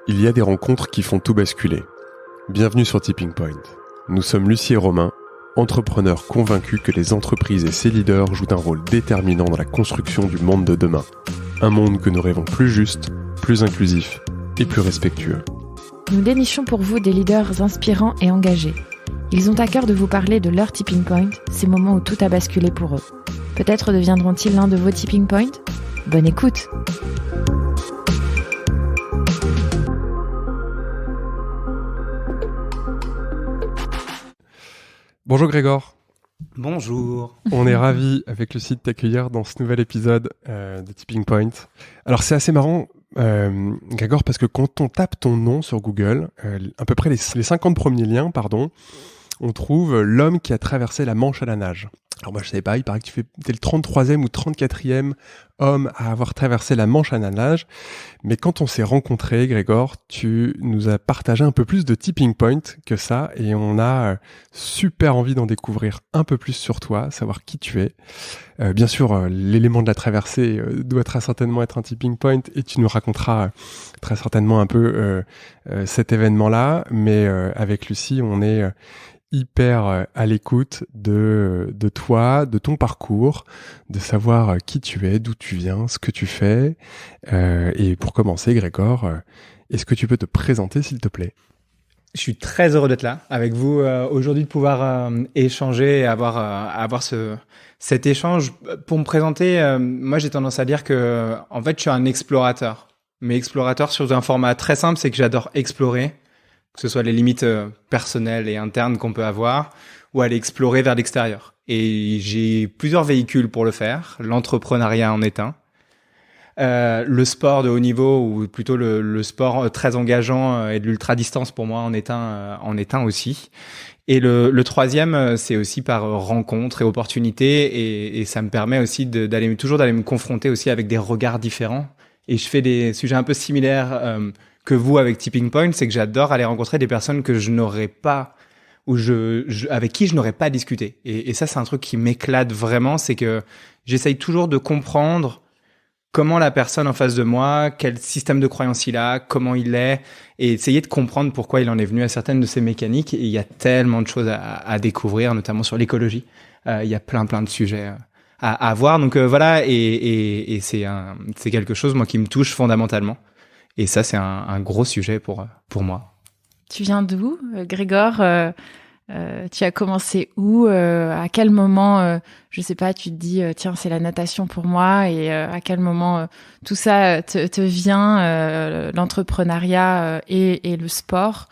Il y a des rencontres qui font tout basculer. Bienvenue sur Tipping Point. Nous sommes Lucie et Romain, entrepreneurs convaincus que les entreprises et ses leaders jouent un rôle déterminant dans la construction du monde de demain. Un monde que nous rêvons plus juste, plus inclusif et plus respectueux. Nous dénichons pour vous des leaders inspirants et engagés. Ils ont à cœur de vous parler de leur tipping point, ces moments où tout a basculé pour eux. Peut-être deviendront-ils l'un de vos tipping points ? Bonne écoute ! Bonjour Grégor. Bonjour. On est ravis avec Lucie de t'accueillir dans ce nouvel épisode de Tipping Point. Alors c'est assez marrant, Grégor, parce que quand on tape ton nom sur Google, à peu près les 50 premiers liens, on trouve l'homme qui a traversé la Manche à la nage. Alors moi je savais pas, il paraît que t'es le 33e ou 34e homme à avoir traversé la Manche à la nage. Mais quand on s'est rencontrés, Grégor, tu nous as partagé un peu plus de tipping point que ça. Et on a super envie d'en découvrir un peu plus sur toi, savoir qui tu es. Bien sûr, l'élément de la traversée doit très certainement être un tipping point. Et tu nous raconteras très certainement un peu cet événement-là. Mais avec Lucie, on est hyper à l'écoute de toi, de ton parcours, de savoir qui tu es, d'où tu viens, ce que tu fais. Et pour commencer, Grégor, est-ce que tu peux te présenter, s'il te plaît ? Je suis très heureux d'être là avec vous aujourd'hui, de pouvoir échanger et avoir cet échange. Pour me présenter, moi j'ai tendance à dire que en fait je suis un explorateur. Mais explorateur sur un format très simple, c'est que j'adore explorer, que ce soit les limites personnelles et internes qu'on peut avoir, ou aller explorer vers l'extérieur. Et j'ai plusieurs véhicules pour le faire. L'entrepreneuriat en est un. Le sport de haut niveau, ou plutôt le sport très engageant et de l'ultra-distance pour moi en est un aussi. Et le troisième, c'est aussi par rencontre et opportunité, et ça me permet aussi d'aller me confronter aussi avec des regards différents. Et je fais des sujets un peu similaires que vous avec Tipping Point, c'est que j'adore aller rencontrer des personnes que je n'aurais pas, ou avec qui je n'aurais pas discuté. Et ça, c'est un truc qui m'éclate vraiment, c'est que j'essaye toujours de comprendre comment la personne en face de moi, quel système de croyance il a, comment il est, et essayer de comprendre pourquoi il en est venu à certaines de ces mécaniques. Et il y a tellement de choses à découvrir, notamment sur l'écologie. Il y a plein de sujets à voir. Donc voilà, et c'est quelque chose, moi, qui me touche fondamentalement. Et ça, c'est un gros sujet pour moi. Tu viens d'où, Grégor ? Tu as commencé où ? À quel moment, je sais pas, tu te dis tiens, c'est la natation pour moi, et à quel moment tout ça te vient, l'entrepreneuriat et le sport.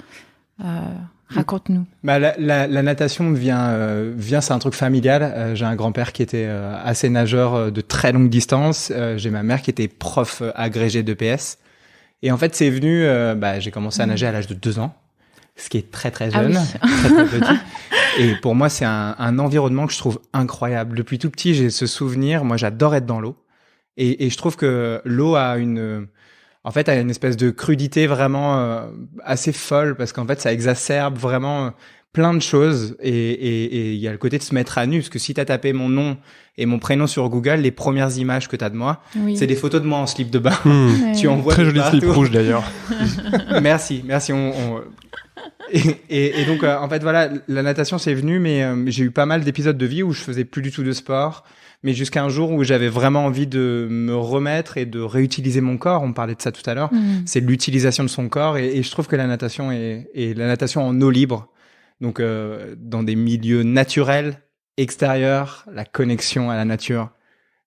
Raconte-nous. La natation vient, c'est un truc familial. J'ai un grand-père qui était assez nageur de très longue distance. J'ai ma mère qui était prof agrégée d'EPS. Et en fait, c'est venu, j'ai commencé à nager à l'âge de 2 ans, ce qui est très jeune, très petit. Et pour moi, c'est un environnement que je trouve incroyable. Depuis tout petit, j'ai ce souvenir. Moi, j'adore être dans l'eau. Et je trouve que l'eau a une espèce de crudité vraiment assez folle, parce qu'en fait, ça exacerbe vraiment plein de choses. Et il y a le côté de se mettre à nu, parce que si t'as tapé mon nom et mon prénom sur Google, les premières images que t'as de moi, c'est des photos de moi en slip de bain. Tu en vois très joli slip rouge d'ailleurs. Merci. Et donc, en fait, voilà, la natation, c'est venu, mais j'ai eu pas mal d'épisodes de vie où je faisais plus du tout de sport, mais jusqu'à un jour où j'avais vraiment envie de me remettre et de réutiliser mon corps. On parlait de ça tout à l'heure. C'est l'utilisation de son corps, et je trouve que la natation est la natation en eau libre. Donc, dans des milieux naturels, extérieurs, la connexion à la nature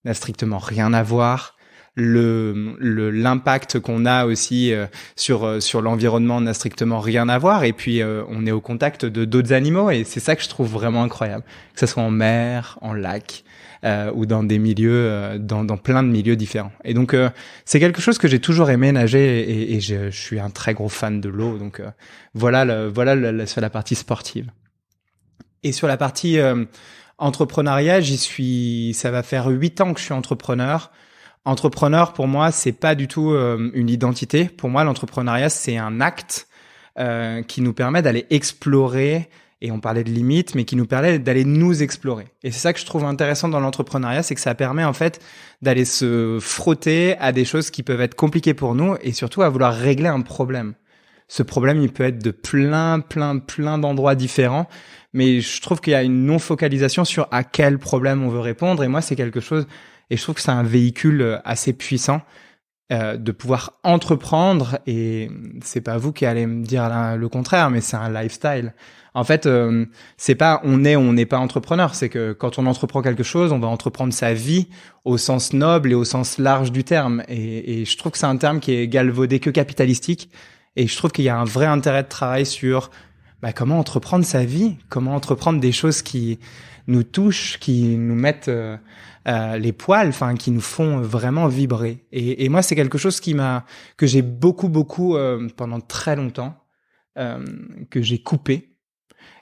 n'a strictement rien à voir. L'impact qu'on a aussi sur l'environnement n'a strictement rien à voir. Et puis, on est au contact de d'autres animaux, et c'est ça que je trouve vraiment incroyable. Que ce soit en mer, en lac, ou dans des milieux, dans plein de milieux différents. Et donc, c'est quelque chose que j'ai toujours aimé, nager, et je suis un très gros fan de l'eau. Donc, voilà sur la partie sportive. Et sur la partie entrepreneuriat, ça va faire 8 ans que je suis entrepreneur. Entrepreneur, pour moi, c'est pas du tout une identité. Pour moi, l'entrepreneuriat, c'est un acte qui nous permet d'aller explorer et on parlait de limites, mais qui nous permet d'aller nous explorer. Et c'est ça que je trouve intéressant dans l'entrepreneuriat, c'est que ça permet en fait d'aller se frotter à des choses qui peuvent être compliquées pour nous et surtout à vouloir régler un problème. Ce problème, il peut être de plein d'endroits différents, mais je trouve qu'il y a une non-focalisation sur à quel problème on veut répondre. Et moi, c'est quelque chose, et je trouve que c'est un véhicule assez puissant de pouvoir entreprendre. Et c'est pas vous qui allez me dire le contraire, mais c'est un lifestyle. En fait, c'est pas on est ou on n'est pas entrepreneur. C'est que quand on entreprend quelque chose, on va entreprendre sa vie au sens noble et au sens large du terme. Et je trouve que c'est un terme qui est galvaudé que capitalistique. Et je trouve qu'il y a un vrai intérêt de travail sur comment entreprendre sa vie, comment entreprendre des choses qui nous touchent, qui nous mettent les poils, enfin qui nous font vraiment vibrer. Et moi, c'est quelque chose que j'ai beaucoup pendant très longtemps que j'ai coupé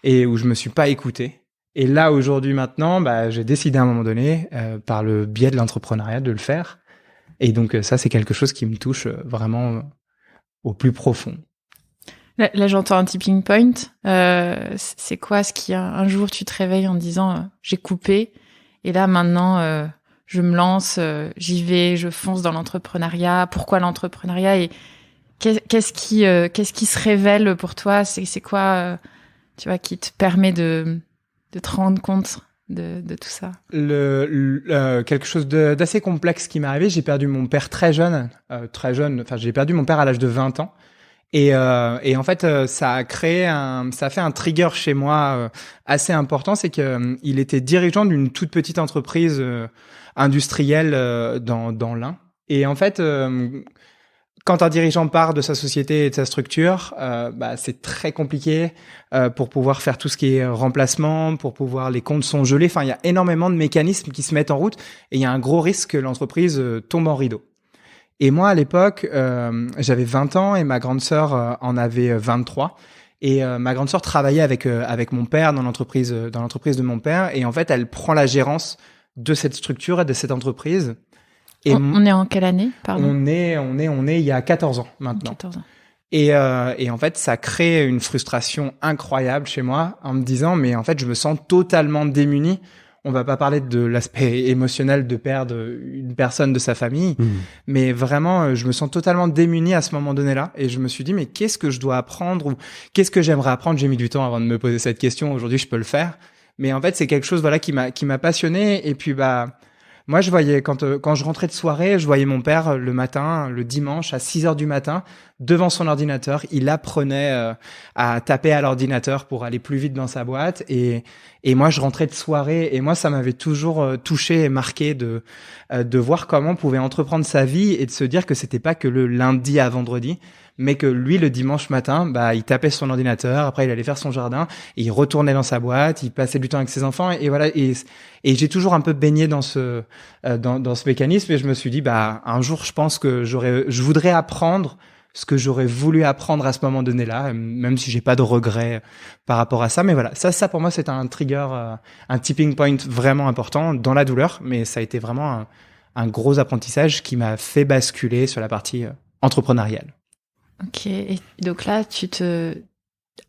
et où je me suis pas écouté. Et là aujourd'hui maintenant, j'ai décidé à un moment donné, par le biais de l'entrepreneuriat, de le faire. Et donc ça, c'est quelque chose qui me touche vraiment au plus profond. Là, j'entends un tipping point. C'est quoi ce qui, un jour, tu te réveilles en disant j'ai coupé et là, maintenant, je me lance, j'y vais, je fonce dans l'entrepreneuriat. Pourquoi l'entrepreneuriat et qu'est-ce qui se révèle pour toi? C'est quoi, tu vois, qui te permet de te rendre compte de tout ça? Quelque chose d'assez complexe qui m'est arrivé. J'ai perdu mon père très jeune. Enfin, j'ai perdu mon père à l'âge de 20 ans. Et en fait, ça a fait un trigger chez moi assez important. C'est que il était dirigeant d'une toute petite entreprise industrielle dans l'Ain. Et en fait, quand un dirigeant part de sa société et de sa structure, c'est très compliqué pour pouvoir faire tout ce qui est remplacement, pour pouvoir les comptes sont gelés. Enfin, il y a énormément de mécanismes qui se mettent en route et il y a un gros risque que l'entreprise tombe en rideau. Et moi, à l'époque, j'avais 20 ans et ma grande sœur en avait 23. Et ma grande sœur travaillait avec mon père dans l'entreprise de mon père. Et en fait, elle prend la gérance de cette structure et de cette entreprise. Et on est en quelle année, pardon? On est il y a 14 ans maintenant. 14 ans. Et en fait, ça crée une frustration incroyable chez moi en me disant, mais en fait, je me sens totalement démuni. On va pas parler de l'aspect émotionnel de perdre une personne de sa famille, mais vraiment, je me sens totalement démuni à ce moment donné-là. Et je me suis dit, mais qu'est-ce que je dois apprendre ou qu'est-ce que j'aimerais apprendre? J'ai mis du temps avant de me poser cette question. Aujourd'hui, je peux le faire. Mais en fait, c'est quelque chose, voilà, qui m'a passionné. Et puis, moi, je voyais, quand je rentrais de soirée, je voyais mon père le matin, le dimanche, à 6h du matin, devant son ordinateur. Il apprenait à taper à l'ordinateur pour aller plus vite dans sa boîte. Et moi, je rentrais de soirée. Et moi, ça m'avait toujours touché et marqué de voir comment on pouvait entreprendre sa vie et de se dire que c'était pas que le lundi à vendredi, mais que lui, le dimanche matin, il tapait sur son ordinateur, après il allait faire son jardin, et il retournait dans sa boîte, il passait du temps avec ses enfants, et voilà. Et j'ai toujours un peu baigné dans ce mécanisme, et je me suis dit, un jour, je pense que je voudrais apprendre ce que j'aurais voulu apprendre à ce moment donné-là, même si j'ai pas de regrets par rapport à ça. Mais voilà, ça pour moi, c'est un trigger, un tipping point vraiment important dans la douleur, mais ça a été vraiment un gros apprentissage qui m'a fait basculer sur la partie entrepreneuriale. Ok, et donc là,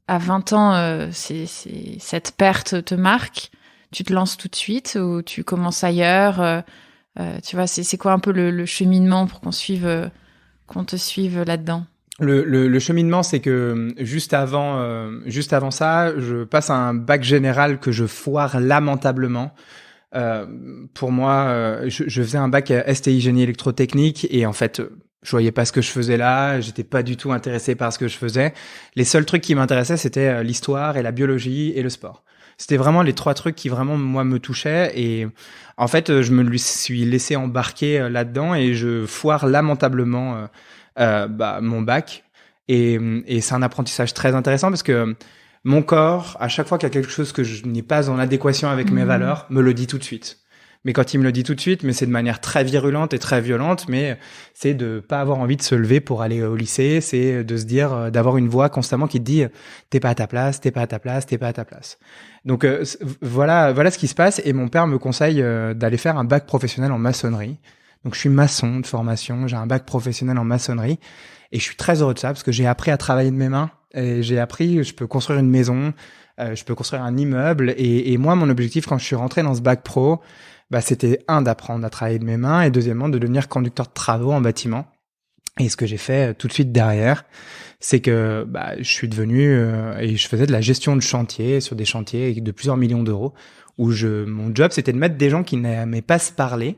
à 20 ans, cette perte te marque, tu te lances tout de suite ou tu commences ailleurs, tu vois, c'est quoi un peu le cheminement pour qu'on te suive là-dedans? Le cheminement, c'est que juste avant ça, je passe à un bac général que je foire lamentablement. Pour moi, je faisais un bac STI génie électrotechnique et en fait, je voyais pas ce que je faisais là, j'étais pas du tout intéressé par ce que je faisais. Les seuls trucs qui m'intéressaient, c'était l'histoire et la biologie et le sport. C'était vraiment les 3 trucs qui vraiment, moi, me touchaient. Et en fait, je me suis laissé embarquer là-dedans et je foire lamentablement mon bac. Et c'est un apprentissage très intéressant parce que mon corps, à chaque fois qu'il y a quelque chose que je n'ai pas en adéquation avec mes valeurs, me le dit tout de suite. Mais quand il me le dit tout de suite, mais c'est de manière très virulente et très violente, mais c'est de pas avoir envie de se lever pour aller au lycée, c'est de se dire, d'avoir une voix constamment qui te dit, t'es pas à ta place, t'es pas à ta place, t'es pas à ta place. Donc, voilà ce qui se passe. Et mon père me conseille d'aller faire un bac professionnel en maçonnerie. Donc, je suis maçon de formation, j'ai un bac professionnel en maçonnerie. Et je suis très heureux de ça parce que j'ai appris à travailler de mes mains. Et j'ai appris, je peux construire une maison je peux construire un immeuble. Et moi, mon objectif quand je suis rentré dans ce bac pro, c'était d'apprendre à travailler de mes mains et deuxièmement de devenir conducteur de travaux en bâtiment. Et ce que j'ai fait tout de suite derrière, c'est que je suis devenu et je faisais de la gestion de chantier sur des chantiers de plusieurs millions d'euros où mon job c'était de mettre des gens qui n'aimaient pas se parler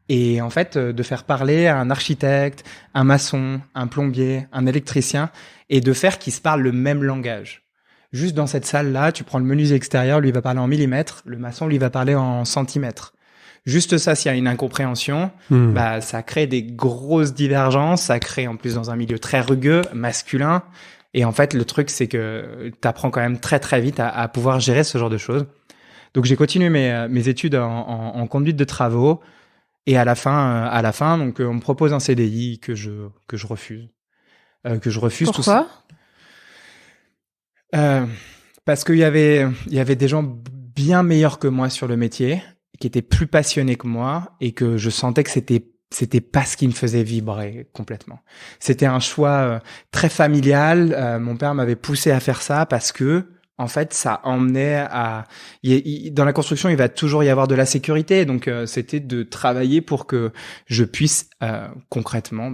et en fait de faire parler à un architecte, un maçon, un plombier, un électricien et de faire qu'ils se parlent le même langage. Juste dans cette salle-là, tu prends le menuisier extérieur, lui va parler en millimètres, le maçon lui va parler en centimètres. Juste ça, s'il y a une incompréhension, ça crée des grosses divergences, ça crée en plus dans un milieu très rugueux, masculin. Et en fait, le truc, c'est que t'apprends quand même très très vite à pouvoir gérer ce genre de choses. Donc j'ai continué mes études en conduite de travaux. Et à la fin, donc on me propose un CDI que je refuse. Pourquoi ? Parce qu'il y avait des gens bien meilleurs que moi sur le métier, qui étaient plus passionnés que moi et que je sentais que c'était pas ce qui me faisait vibrer complètement. C'était un choix très familial. Mon père m'avait poussé à faire ça parce que en fait, ça emmenait dans la construction, il va toujours y avoir de la sécurité. Donc, c'était de travailler pour que je puisse concrètement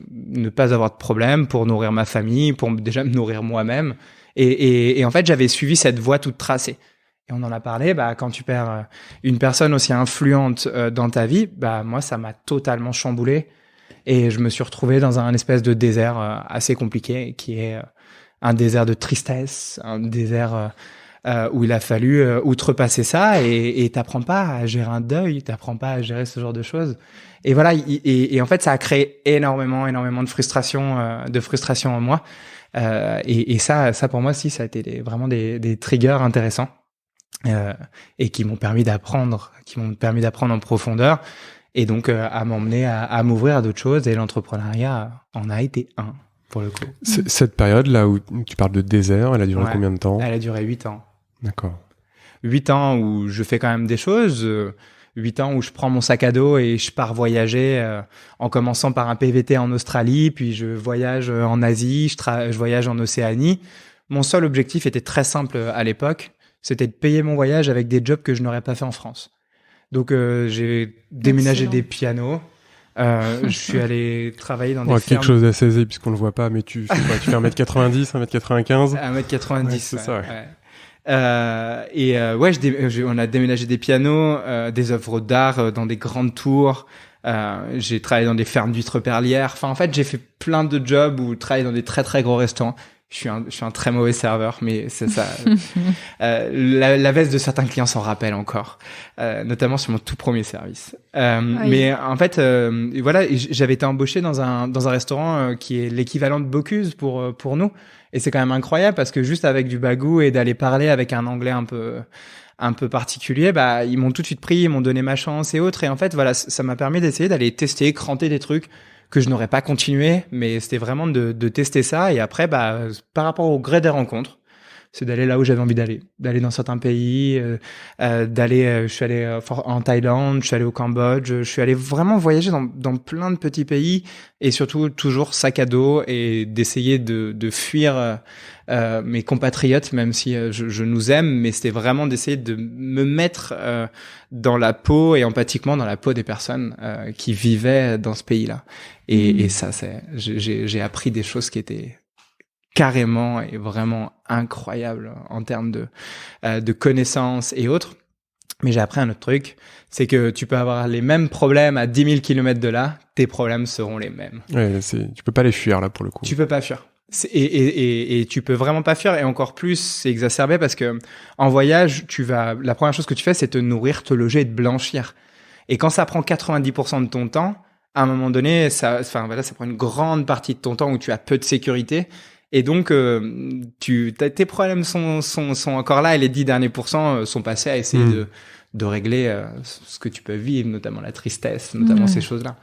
ne pas avoir de problème pour nourrir ma famille, pour déjà me nourrir moi-même. Et en fait, j'avais suivi cette voie toute tracée. Et on en a parlé, quand tu perds une personne aussi influente dans ta vie, moi, ça m'a totalement chamboulé. Et je me suis retrouvé dans un espèce de désert assez compliqué, qui est un désert de tristesse, un désert où il a fallu outrepasser ça. Et t'apprends pas à gérer un deuil, t'apprends pas à gérer ce genre de choses. Et voilà, et en fait, ça a créé énormément de frustration en moi. Et ça pour moi, si, ça a été vraiment des triggers intéressants. Et qui m'ont permis d'apprendre en profondeur et donc à m'emmener à m'ouvrir à d'autres choses et l'entrepreneuriat en a été un pour le coup. Cette période là où tu parles de désert, elle a duré combien de temps ? Elle a duré 8 ans. D'accord. 8 ans où je fais quand même des choses, 8 ans où je prends mon sac à dos et je pars voyager en commençant par un PVT en Australie, puis je voyage en Asie, je voyage en Océanie. Mon seul objectif était très simple à l'époque, c'était de payer mon voyage avec des jobs que je n'aurais pas fait en France. Donc, j'ai déménagé des pianos. Je suis allé travailler dans des fermes. Quelque chose d'assez aisé, puisqu'on le voit pas, mais tu fais 1m90, 1m95. 1m90. C'est ça, on a déménagé des pianos, des œuvres d'art dans des grandes tours. J'ai travaillé dans des fermes d'huîtres perlières. Enfin, en fait, j'ai fait plein de jobs où travailler dans des très très gros restaurants. Je suis un très mauvais serveur, mais c'est ça. La veste de certains clients s'en rappelle encore, notamment sur mon tout premier service. Oui. Mais en fait, voilà, j'avais été embauché dans un restaurant qui est l'équivalent de Bocuse pour nous. Et c'est quand même incroyable parce que juste avec du bagou et d'aller parler avec un anglais un peu particulier, ils m'ont tout de suite pris, ils m'ont donné ma chance et autres. Et en fait, voilà, ça m'a permis d'essayer d'aller tester, cranter des trucs que je n'aurais pas continué, mais c'était vraiment de tester ça. Et après, par rapport au gré des rencontres, c'est d'aller là où j'avais envie d'aller dans certains pays, je suis allé en Thaïlande, je suis allé au Cambodge, je suis allé vraiment voyager dans plein de petits pays et surtout toujours sac à dos et d'essayer de fuir mes compatriotes, même si je nous aime, mais c'était vraiment d'essayer de me mettre dans la peau et empathiquement dans la peau des personnes qui vivaient dans ce pays-là. Et ça, j'ai appris des choses qui étaient carrément et vraiment incroyable en termes de connaissances et autres. Mais j'ai appris un autre truc, c'est que tu peux avoir les mêmes problèmes à 10 000 km de là, tes problèmes seront les mêmes. Ouais, tu peux pas les fuir là pour le coup. Tu peux pas fuir. Et tu peux vraiment pas fuir, et encore plus c'est exacerbé parce que en voyage, la première chose que tu fais, c'est te nourrir, te loger et te blanchir. Et quand ça prend 90% de ton temps, à un moment donné, ça prend une grande partie de ton temps où tu as peu de sécurité. Et donc, tes problèmes sont encore là et les 10 derniers pourcents sont passés à essayer de régler ce que tu peux vivre, notamment la tristesse, notamment ces choses-là.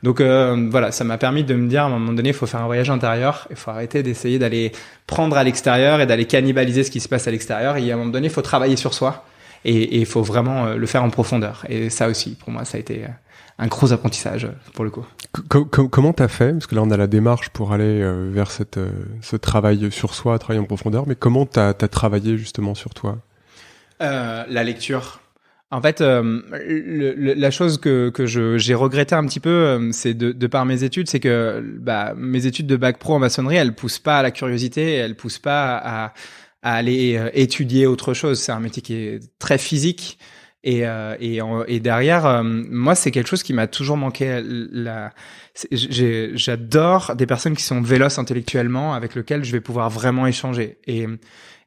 Donc voilà, ça m'a permis de me dire à un moment donné, il faut faire un voyage intérieur, il faut arrêter d'essayer d'aller prendre à l'extérieur et d'aller cannibaliser ce qui se passe à l'extérieur. Et à un moment donné, il faut travailler sur soi et il faut vraiment le faire en profondeur. Et ça aussi, pour moi, ça a été un gros apprentissage pour le coup. Comment t'as fait? Parce que là, on a la démarche pour aller vers ce travail sur soi, travail en profondeur. Mais comment t'as travaillé justement sur toi? La lecture. En fait, la chose que j'ai regretté un petit peu, c'est de par mes études, c'est que mes études de bac pro en maçonnerie, elles poussent pas à la curiosité, elles poussent pas à aller étudier autre chose. C'est un métier qui est très physique. Et derrière, moi, c'est quelque chose qui m'a toujours manqué. J'adore des personnes qui sont véloces intellectuellement, avec lesquelles je vais pouvoir vraiment échanger.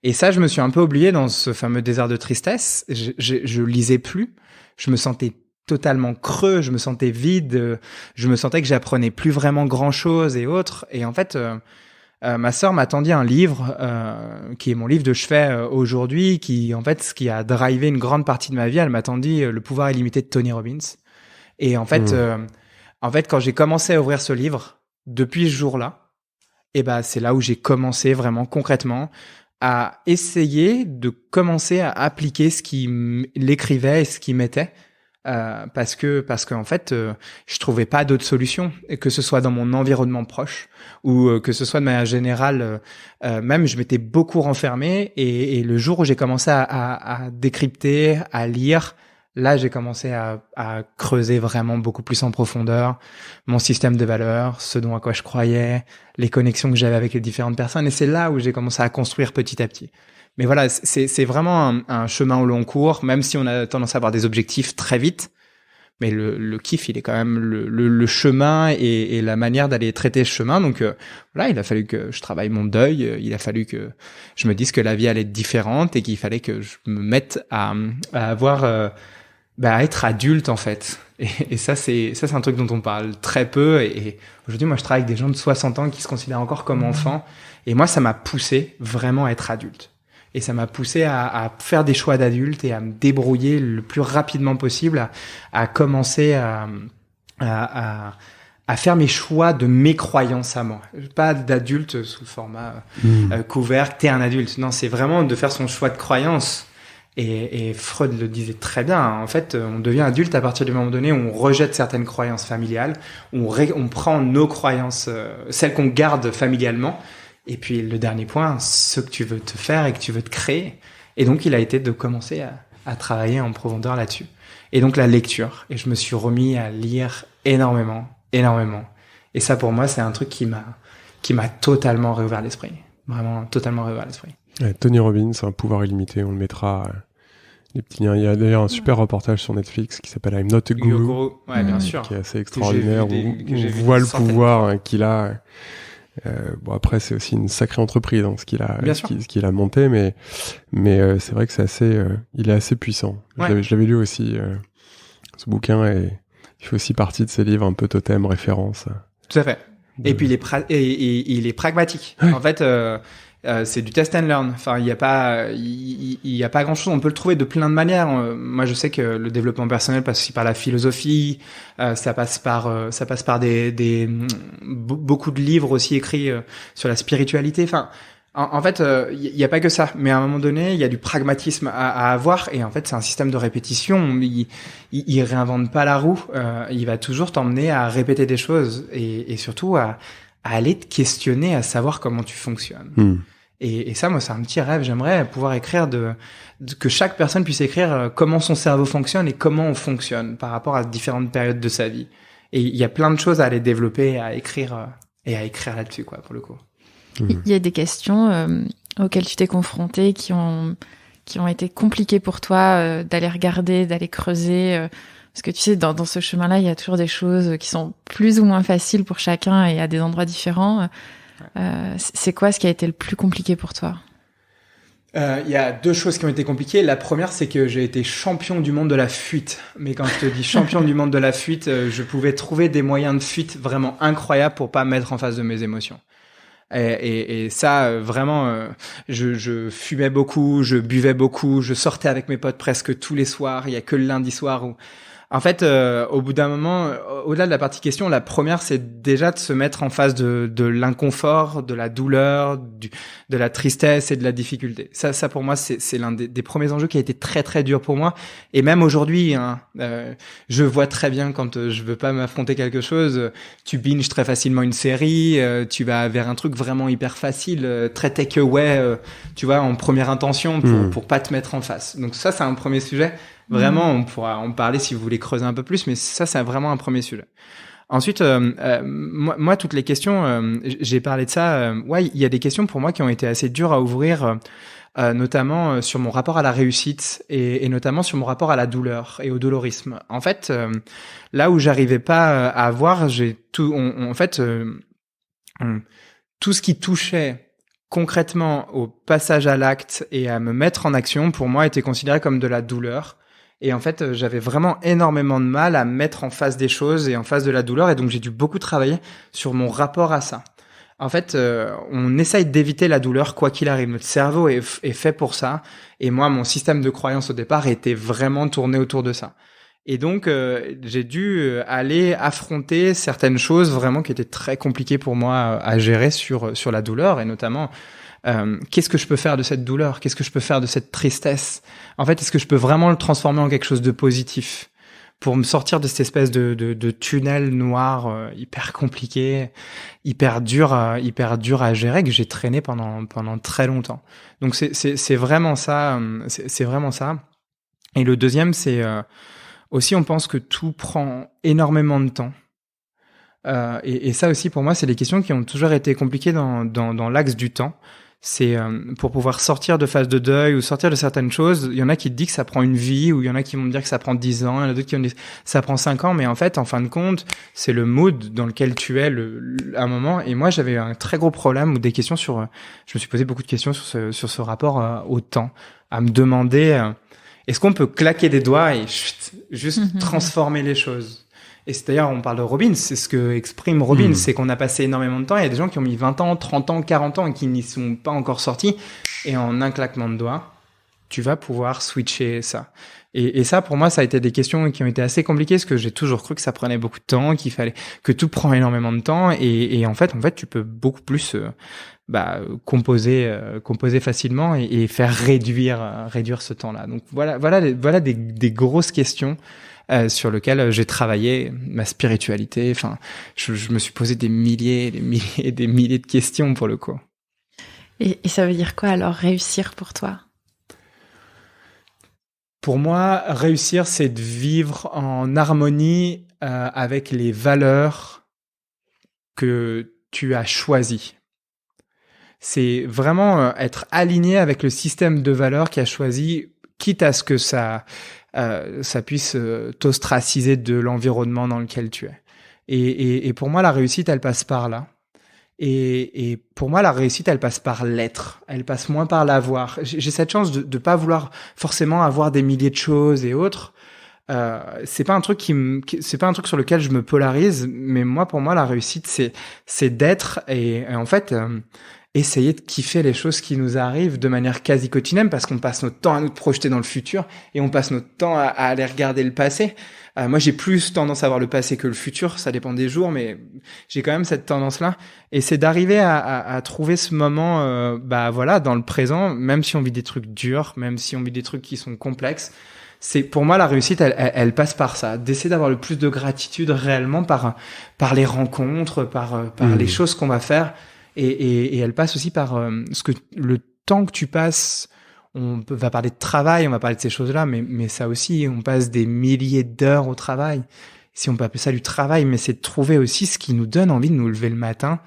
Et ça, je me suis un peu oublié dans ce fameux désert de tristesse. Je lisais plus. Je me sentais totalement creux. Je me sentais vide. Je me sentais que j'apprenais plus vraiment grand-chose et autres. Et en fait, ma sœur m'a tendu un livre qui est mon livre de chevet aujourd'hui, qui en fait, ce qui a drivé une grande partie de ma vie. Elle m'a tendu Le pouvoir illimité de Tony Robbins. Et en fait, quand j'ai commencé à ouvrir ce livre, depuis ce jour-là, c'est là où j'ai commencé vraiment concrètement à essayer de commencer à appliquer ce qu'il écrivait et ce qu'il mettait. Parce qu'en fait, je trouvais pas d'autre solution, et que ce soit dans mon environnement proche ou que ce soit de manière générale, même je m'étais beaucoup renfermé, et le jour où j'ai commencé à décrypter, à lire, là j'ai commencé à creuser vraiment beaucoup plus en profondeur mon système de valeurs, ce dont à quoi je croyais, les connexions que j'avais avec les différentes personnes, et c'est là où j'ai commencé à construire petit à petit. Mais voilà, c'est vraiment un chemin au long cours, même si on a tendance à avoir des objectifs très vite. Mais le kiff, il est quand même le chemin et la manière d'aller traiter ce chemin. Donc voilà, il a fallu que je travaille mon deuil. Il a fallu que je me dise que la vie allait être différente et qu'il fallait que je me mette à avoir, à être adulte en fait. Et ça, c'est un truc dont on parle très peu. Et aujourd'hui, moi, je travaille avec des gens de 60 ans qui se considèrent encore comme enfants. Et moi, ça m'a poussé vraiment à être adulte. Et ça m'a poussé à faire des choix d'adulte et à me débrouiller le plus rapidement possible, à commencer à faire mes choix de mes croyances à moi. Pas d'adulte sous le format couvert, t'es un adulte. Non, c'est vraiment de faire son choix de croyances. Et Freud le disait très bien. En fait, on devient adulte à partir du moment donné où on rejette certaines croyances familiales, où on prend nos croyances, celles qu'on garde familialement. Et puis le dernier point, ce que tu veux te faire et que tu veux te créer. Et donc il a été de commencer à travailler en profondeur là-dessus. Et donc la lecture. Et je me suis remis à lire énormément. Et ça pour moi, c'est un truc qui m'a totalement réouvert l'esprit. Vraiment totalement réouvert l'esprit. Tony Robbins, un pouvoir illimité, on le mettra les petits liens. Il y a d'ailleurs un super reportage sur Netflix qui s'appelle I'm Not a Guru. Ouais, bien sûr. Qui est assez extraordinaire, où on voit le pouvoir qu'il a. Après c'est aussi une sacrée entreprise ce qu'il a monté, mais c'est vrai que c'est assez il est assez puissant. Ouais. Je l'avais lu aussi ce bouquin, et il fait aussi partie de ces livres un peu totem référence. Tout à fait. Et puis il est pragmatique. Ouais. En fait c'est du test and learn. Enfin, il y a pas grand chose. On peut le trouver de plein de manières. Moi, je sais que le développement personnel passe aussi par la philosophie. Ça passe par beaucoup de livres aussi écrits sur la spiritualité. Enfin, en fait, il y a pas que ça. Mais à un moment donné, il y a du pragmatisme à avoir. Et en fait, c'est un système de répétition. Il réinvente pas la roue. Il va toujours t'emmener à répéter des choses et surtout à aller te questionner, à savoir comment tu fonctionnes. Et ça, moi, c'est un petit rêve. J'aimerais pouvoir écrire que chaque personne puisse écrire comment son cerveau fonctionne et comment on fonctionne par rapport à différentes périodes de sa vie. Et il y a plein de choses à aller développer, à écrire là-dessus, quoi, pour le coup. Il y a des questions auxquelles tu t'es confronté qui ont été compliquées pour toi d'aller regarder, d'aller creuser. Parce que tu sais, dans ce chemin-là, il y a toujours des choses qui sont plus ou moins faciles pour chacun et à des endroits différents. C'est quoi ce qui a été le plus compliqué pour toi ? Il y a deux choses qui ont été compliquées. La première, c'est que j'ai été champion du monde de la fuite. Mais quand je te dis champion du monde de la fuite, je pouvais trouver des moyens de fuite vraiment incroyables pour pas me mettre en face de mes émotions. Et ça, vraiment, je fumais beaucoup, je buvais beaucoup, je sortais avec mes potes presque tous les soirs. Il y a que le lundi soir où En fait, au bout d'un moment, au-delà de la partie question, la première, c'est déjà de se mettre en face de l'inconfort, de la douleur, de la tristesse et de la difficulté. Ça pour moi, c'est l'un des premiers enjeux qui a été très très dur pour moi. Et même aujourd'hui, hein, je vois très bien quand je veux pas m'affronter quelque chose, tu binges très facilement une série, tu vas vers un truc vraiment hyper facile, très takeaway, tu vois, en première intention pour pas te mettre en face. Donc ça, c'est un premier sujet. Vraiment, on pourra en parler si vous voulez creuser un peu plus, mais ça, c'est vraiment un premier sujet. Ensuite, moi, toutes les questions, j'ai parlé de ça. Ouais, il y a des questions pour moi qui ont été assez dures à ouvrir, notamment sur mon rapport à la réussite et notamment sur mon rapport à la douleur et au dolorisme. En fait, là où j'arrivais pas à voir, tout ce qui touchait concrètement au passage à l'acte et à me mettre en action, pour moi, était considéré comme de la douleur. Et en fait, j'avais vraiment énormément de mal à mettre en face des choses et en face de la douleur. Et donc, j'ai dû beaucoup travailler sur mon rapport à ça. En fait, on essaye d'éviter la douleur quoi qu'il arrive. Notre cerveau est fait pour ça. Et moi, mon système de croyance au départ était vraiment tourné autour de ça. Et donc, j'ai dû aller affronter certaines choses vraiment qui étaient très compliquées pour moi à gérer sur la douleur, et notamment qu'est-ce que je peux faire de cette douleur? Qu'est-ce que je peux faire de cette tristesse? En fait, est-ce que je peux vraiment le transformer en quelque chose de positif pour me sortir de cette espèce de tunnel noir hyper compliqué, hyper dur à gérer, que j'ai traîné pendant très longtemps. Donc c'est vraiment ça, c'est vraiment ça. Et le deuxième, c'est aussi, on pense que tout prend énormément de temps. Et ça aussi, pour moi, c'est des questions qui ont toujours été compliquées dans l'axe du temps. C'est pour pouvoir sortir de phase de deuil ou sortir de certaines choses. Il y en a qui te disent que ça prend une vie, ou il y en a qui vont me dire que ça prend 10 ans, il y en a d'autres qui vont me dire que ça prend 5 ans. Mais en fait, en fin de compte, c'est le mood dans lequel tu es à un moment. Et moi, j'avais un très gros problème ou des questions je me suis posé beaucoup de questions sur ce rapport au temps, à me demander est-ce qu'on peut claquer des doigts et juste transformer les choses? Et c'est d'ailleurs, on parle de Robbins, c'est ce que exprime Robbins, c'est qu'on a passé énormément de temps. Il y a des gens qui ont mis 20 ans, 30 ans, 40 ans et qui n'y sont pas encore sortis. Et en un claquement de doigts, tu vas pouvoir switcher ça. Et ça, pour moi, ça a été des questions qui ont été assez compliquées, parce que j'ai toujours cru que ça prenait beaucoup de temps, que tout prend énormément de temps. Et en fait, tu peux beaucoup plus composer facilement et faire réduire ce temps-là. Donc voilà des grosses questions sur lesquelles j'ai travaillé ma spiritualité. Enfin, je me suis posé des milliers de questions pour le coup. Et ça veut dire quoi alors réussir pour toi? Pour moi, réussir, c'est de vivre en harmonie avec les valeurs que tu as choisies. C'est vraiment être aligné avec le système de valeurs qu'il a choisi, quitte à ce que ça puisse t'ostraciser de l'environnement dans lequel tu es. Et pour moi, la réussite, elle passe par là. Et pour moi, la réussite, elle passe par l'être. Elle passe moins par l'avoir. J'ai cette chance de pas vouloir forcément avoir des milliers de choses et autres. C'est pas un truc c'est pas un truc sur lequel je me polarise. Mais pour moi, la réussite, c'est d'être et en fait, essayer de kiffer les choses qui nous arrivent de manière quasi quotidienne, parce qu'on passe notre temps à nous projeter dans le futur et on passe notre temps à aller regarder le passé. Moi, j'ai plus tendance à voir le passé que le futur, ça dépend des jours, mais j'ai quand même cette tendance-là. Et c'est d'arriver à trouver ce moment, dans le présent, même si on vit des trucs durs, même si on vit des trucs qui sont complexes. C'est pour moi la réussite, elle passe par ça, d'essayer d'avoir le plus de gratitude réellement par les rencontres, par les choses qu'on va faire. Et elle passe aussi par le temps que tu passes. Va parler de travail, on va parler de ces choses-là, mais ça aussi, on passe des milliers d'heures au travail. Si on peut appeler ça du travail, mais c'est de trouver aussi ce qui nous donne envie de nous lever le matin.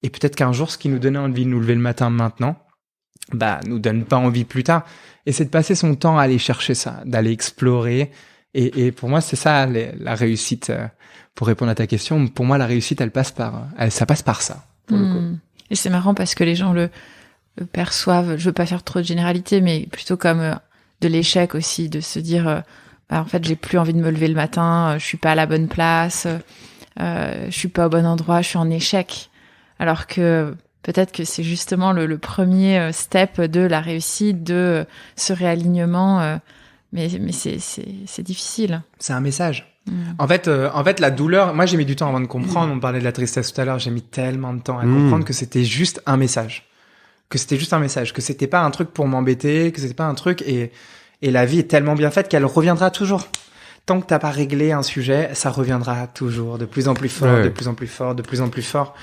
Et peut-être qu'un jour, ce qui nous donnait envie de nous lever le matin maintenant, nous donne pas envie plus tard. Et c'est de passer son temps à aller chercher ça, d'aller explorer. Et pour moi, c'est ça, la réussite. Pour répondre à ta question, pour moi, la réussite, ça passe par ça, pour le coup. Et c'est marrant parce que les gens le perçoivent, je veux pas faire trop de généralité, mais plutôt comme de l'échec aussi, de se dire en fait j'ai plus envie de me lever le matin, je suis pas à la bonne place, je suis pas au bon endroit, je suis en échec. Alors que peut-être que c'est justement le premier step de la réussite, de ce réalignement, mais c'est difficile. C'est un message. En fait, la douleur, moi j'ai mis du temps avant de comprendre. On parlait de la tristesse tout à l'heure, j'ai mis tellement de temps à comprendre que c'était juste un message. Que c'était pas un truc pour m'embêter, que c'était pas un truc et la vie est tellement bien faite qu'elle reviendra toujours. Tant que t'as pas réglé un sujet, ça reviendra toujours de plus en plus fort, de plus en plus fort, de plus en plus fort.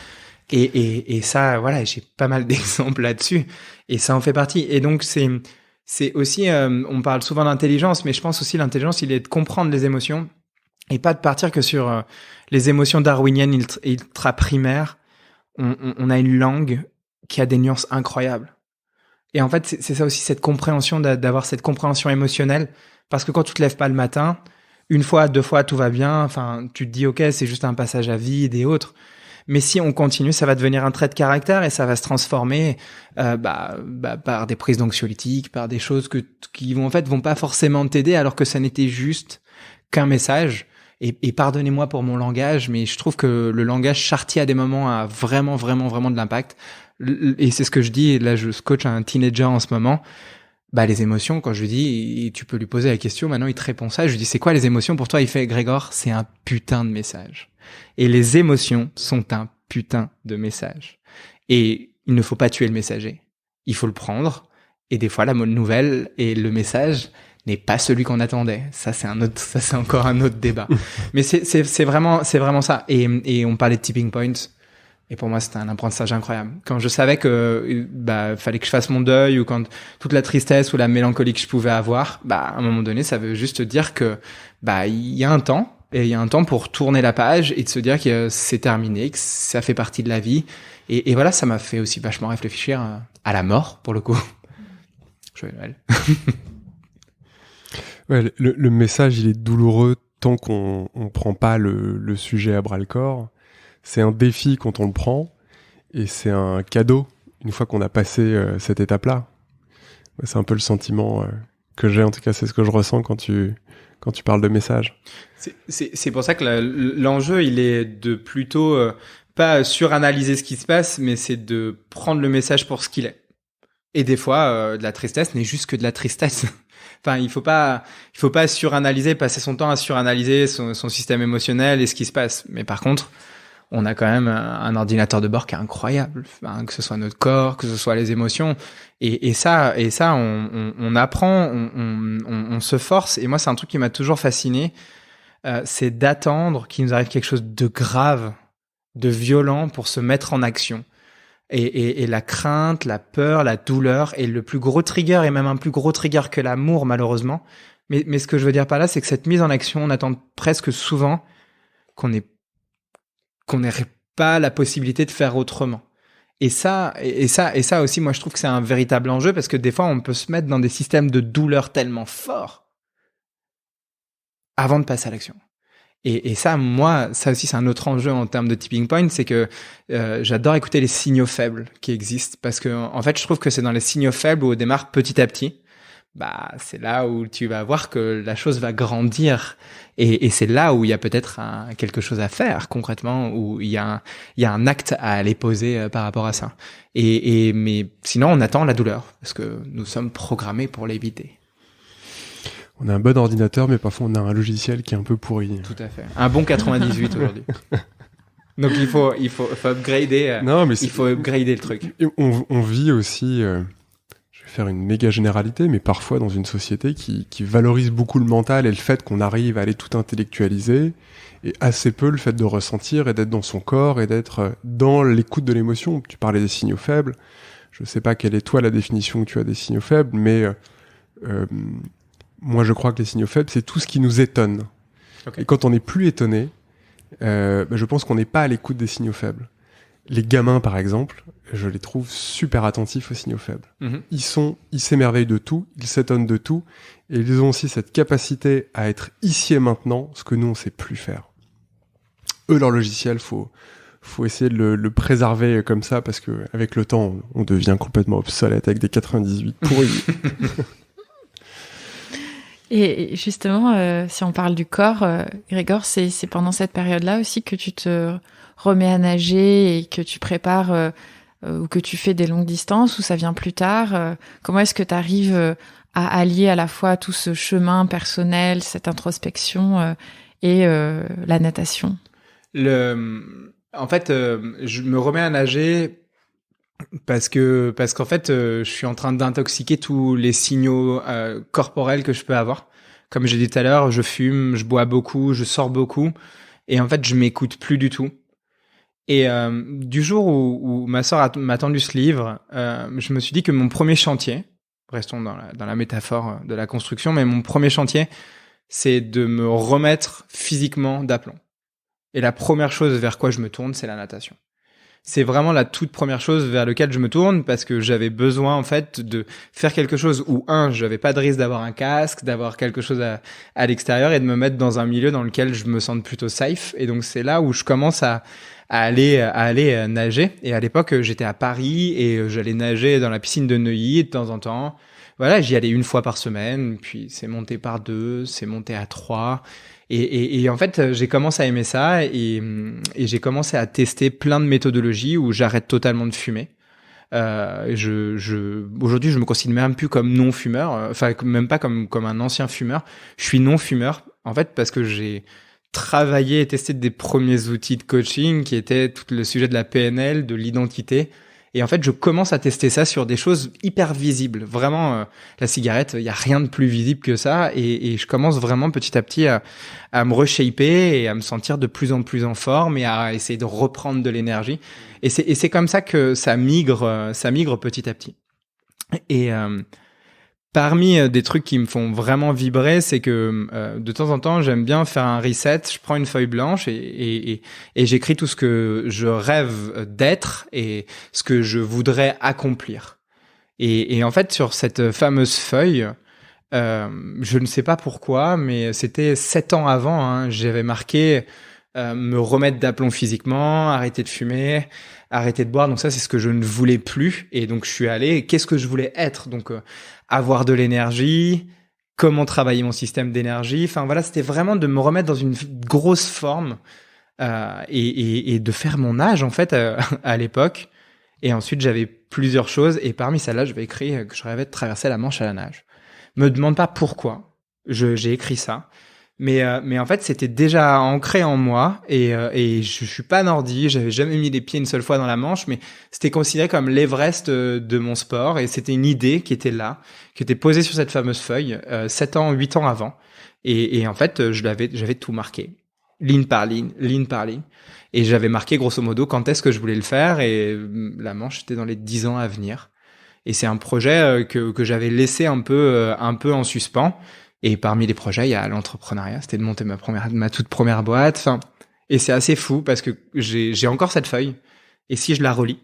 Et ça, voilà, j'ai pas mal d'exemples là-dessus. Et ça en fait partie. Et donc, c'est aussi, on parle souvent d'intelligence, mais je pense aussi l'intelligence, il est de comprendre les émotions et pas de partir que sur les émotions darwiniennes ultra primaires. On a une langue qui a des nuances incroyables. Et en fait, c'est ça aussi, cette compréhension, d'avoir cette compréhension émotionnelle. Parce que quand tu te lèves pas le matin, une fois, deux fois, tout va bien. Enfin, tu te dis, OK, c'est juste un passage à vide et autres. Mais si on continue, ça va devenir un trait de caractère et ça va se transformer par des prises d'anxiolytiques, par des choses qui vont pas forcément t'aider alors que ça n'était juste qu'un message. Et pardonnez-moi pour mon langage, mais je trouve que le langage chartier à des moments a vraiment, vraiment, vraiment de l'impact. Et c'est ce que je dis, et là je coach un teenager en ce moment. Les émotions, quand je lui dis, et tu peux lui poser la question, maintenant il te répond ça, je lui dis c'est quoi les émotions pour toi? Il fait Grégor, c'est un putain de message. Et les émotions sont un putain de message. Et il ne faut pas tuer le messager. Il faut le prendre. Et des fois la bonne nouvelle et le message n'est pas celui qu'on attendait. Ça c'est encore un autre débat. Mais c'est vraiment ça. Et on parlait de tipping point. Et pour moi, c'était un apprentissage incroyable. Quand je savais que fallait que je fasse mon deuil ou quand toute la tristesse ou la mélancolie que je pouvais avoir, à un moment donné, ça veut juste dire que il y a un temps et il y a un temps pour tourner la page et de se dire que c'est terminé, que ça fait partie de la vie. Et voilà, ça m'a fait aussi vachement réfléchir à la mort pour le coup. Joyeux Noël. Ouais, le message, il est douloureux tant qu'on prend pas le sujet à bras le corps. C'est un défi quand on le prend, et c'est un cadeau une fois qu'on a passé cette étape-là. C'est un peu le sentiment que j'ai, en tout cas, c'est ce que je ressens quand tu parles de message. C'est pour ça que l'enjeu, il est de plutôt pas suranalyser ce qui se passe, mais c'est de prendre le message pour ce qu'il est. Et des fois, de la tristesse n'est juste que de la tristesse. Enfin, il faut pas suranalyser, passer son temps à suranalyser son système émotionnel et ce qui se passe. Mais par contre, on a quand même un ordinateur de bord qui est incroyable, que ce soit notre corps, que ce soit les émotions, et ça, on apprend, on se force. Et moi, c'est un truc qui m'a toujours fasciné, c'est d'attendre qu'il nous arrive quelque chose de grave, de violent pour se mettre en action. Et la crainte, la peur, la douleur est le plus gros trigger, et même un plus gros trigger que l'amour, malheureusement. Mais ce que je veux dire par là, c'est que cette mise en action, on attend presque souvent qu'on n'ait pas la possibilité de faire autrement. Et ça aussi, moi, je trouve que c'est un véritable enjeu parce que des fois, on peut se mettre dans des systèmes de douleur tellement forts avant de passer à l'action. Et ça, moi, ça aussi, c'est un autre enjeu en termes de tipping point, c'est que j'adore écouter les signaux faibles qui existent parce que, en fait, je trouve que c'est dans les signaux faibles où on démarre petit à petit. C'est là où tu vas voir que la chose va grandir et c'est là où il y a peut-être quelque chose à faire concrètement, où il y a un acte à aller poser par rapport à ça. Mais sinon, on attend la douleur parce que nous sommes programmés pour l'éviter. On a un bon ordinateur, mais parfois on a un logiciel qui est un peu pourri. Tout à fait. Un bon 98 aujourd'hui. Donc il faut upgrader. Il faut upgrader le truc. Et on vit aussi. Je vais faire une méga généralité, mais parfois dans une société qui valorise beaucoup le mental et le fait qu'on arrive à aller tout intellectualiser, et assez peu le fait de ressentir et d'être dans son corps et d'être dans l'écoute de l'émotion. Tu parlais des signaux faibles. Je sais pas quelle est toi la définition que tu as des signaux faibles, mais moi je crois que les signaux faibles, c'est tout ce qui nous étonne. Okay. Et quand on n'est plus étonné, je pense qu'on n'est pas à l'écoute des signaux faibles. Les gamins, par exemple, je les trouve super attentifs aux signaux faibles. Mm-hmm. Ils s'émerveillent de tout, ils s'étonnent de tout, et ils ont aussi cette capacité à être ici et maintenant, ce que nous, on sait plus faire. Eux, leur logiciel, faut essayer de le préserver comme ça, parce que avec le temps, on devient complètement obsolète avec des 98 pourris. Et justement, si on parle du corps, Grégor, c'est pendant cette période-là aussi que tu te remets à nager et que tu prépares ou que tu fais des longues distances, ou ça vient plus tard? Comment est-ce que tu arrives à allier à la fois tout ce chemin personnel, cette introspection et la natation? En fait, je me remets à nager parce qu'en fait, je suis en train d'intoxiquer tous les signaux corporels que je peux avoir. Comme j'ai dit tout à l'heure, je fume, je bois beaucoup, je sors beaucoup, et en fait, je m'écoute plus du tout. Et du jour où ma sœur m'a tendu ce livre, je me suis dit que mon premier chantier, restons dans la métaphore de la construction, mais mon premier chantier, c'est de me remettre physiquement d'aplomb. Et la première chose vers quoi je me tourne, c'est la natation. C'est vraiment la toute première chose vers laquelle je me tourne parce que j'avais besoin en fait de faire quelque chose où j'avais pas de risque d'avoir un casque, d'avoir quelque chose à l'extérieur et de me mettre dans un milieu dans lequel je me sente plutôt safe. Et donc c'est là où je commence à aller nager. Et à l'époque, j'étais à Paris et j'allais nager dans la piscine de Neuilly de temps en temps. Voilà, j'y allais une fois par semaine, puis c'est monté par 2, c'est monté à 3. Et en fait, j'ai commencé à aimer ça et j'ai commencé à tester plein de méthodologies où j'arrête totalement de fumer. Aujourd'hui, je me considère même plus comme non-fumeur, enfin même pas comme un ancien fumeur. Je suis non-fumeur en fait parce que j'ai travaillé et testé des premiers outils de coaching qui étaient tout le sujet de la PNL, de l'identité. Et en fait, je commence à tester ça sur des choses hyper visibles. Vraiment, la cigarette, il y a rien de plus visible que ça. Et je commence vraiment petit à petit à me reshaper et à me sentir de plus en plus en forme et à essayer de reprendre de l'énergie. Et c'est comme ça que ça migre petit à petit. Et parmi des trucs qui me font vraiment vibrer, c'est que de temps en temps, j'aime bien faire un reset. Je prends une feuille blanche et j'écris tout ce que je rêve d'être et ce que je voudrais accomplir. Et en fait, sur cette fameuse feuille, je ne sais pas pourquoi, mais c'était 7 ans avant, hein, j'avais marqué me remettre d'aplomb physiquement, arrêter de fumer, arrêter de boire. Donc ça, c'est ce que je ne voulais plus. Et donc, je suis allé, qu'est-ce que je voulais être? Donc, avoir de l'énergie, comment travailler mon système d'énergie. Enfin, voilà, c'était vraiment de me remettre dans une grosse forme et de faire mon âge, en fait, à l'époque. Et ensuite, j'avais plusieurs choses. Et parmi celles-là, je vais écrire que je rêvais de traverser la Manche à la nage. Me demande pas pourquoi j'ai écrit ça. Mais en fait, c'était déjà ancré en moi et je suis pas nordi, j'avais jamais mis les pieds une seule fois dans la Manche, mais c'était considéré comme l'Everest de mon sport et c'était une idée qui était là, qui était posée sur cette fameuse feuille 7 ans, 8 ans avant. Et en fait, j'avais tout marqué, ligne par ligne. Et j'avais marqué grosso modo quand est-ce que je voulais le faire et la Manche était dans les 10 ans à venir. Et c'est un projet que j'avais laissé un peu en suspens. Et parmi les projets, il y a l'entrepreneuriat. C'était de monter ma toute première boîte. Enfin, et c'est assez fou parce que j'ai encore cette feuille. Et si je la relis,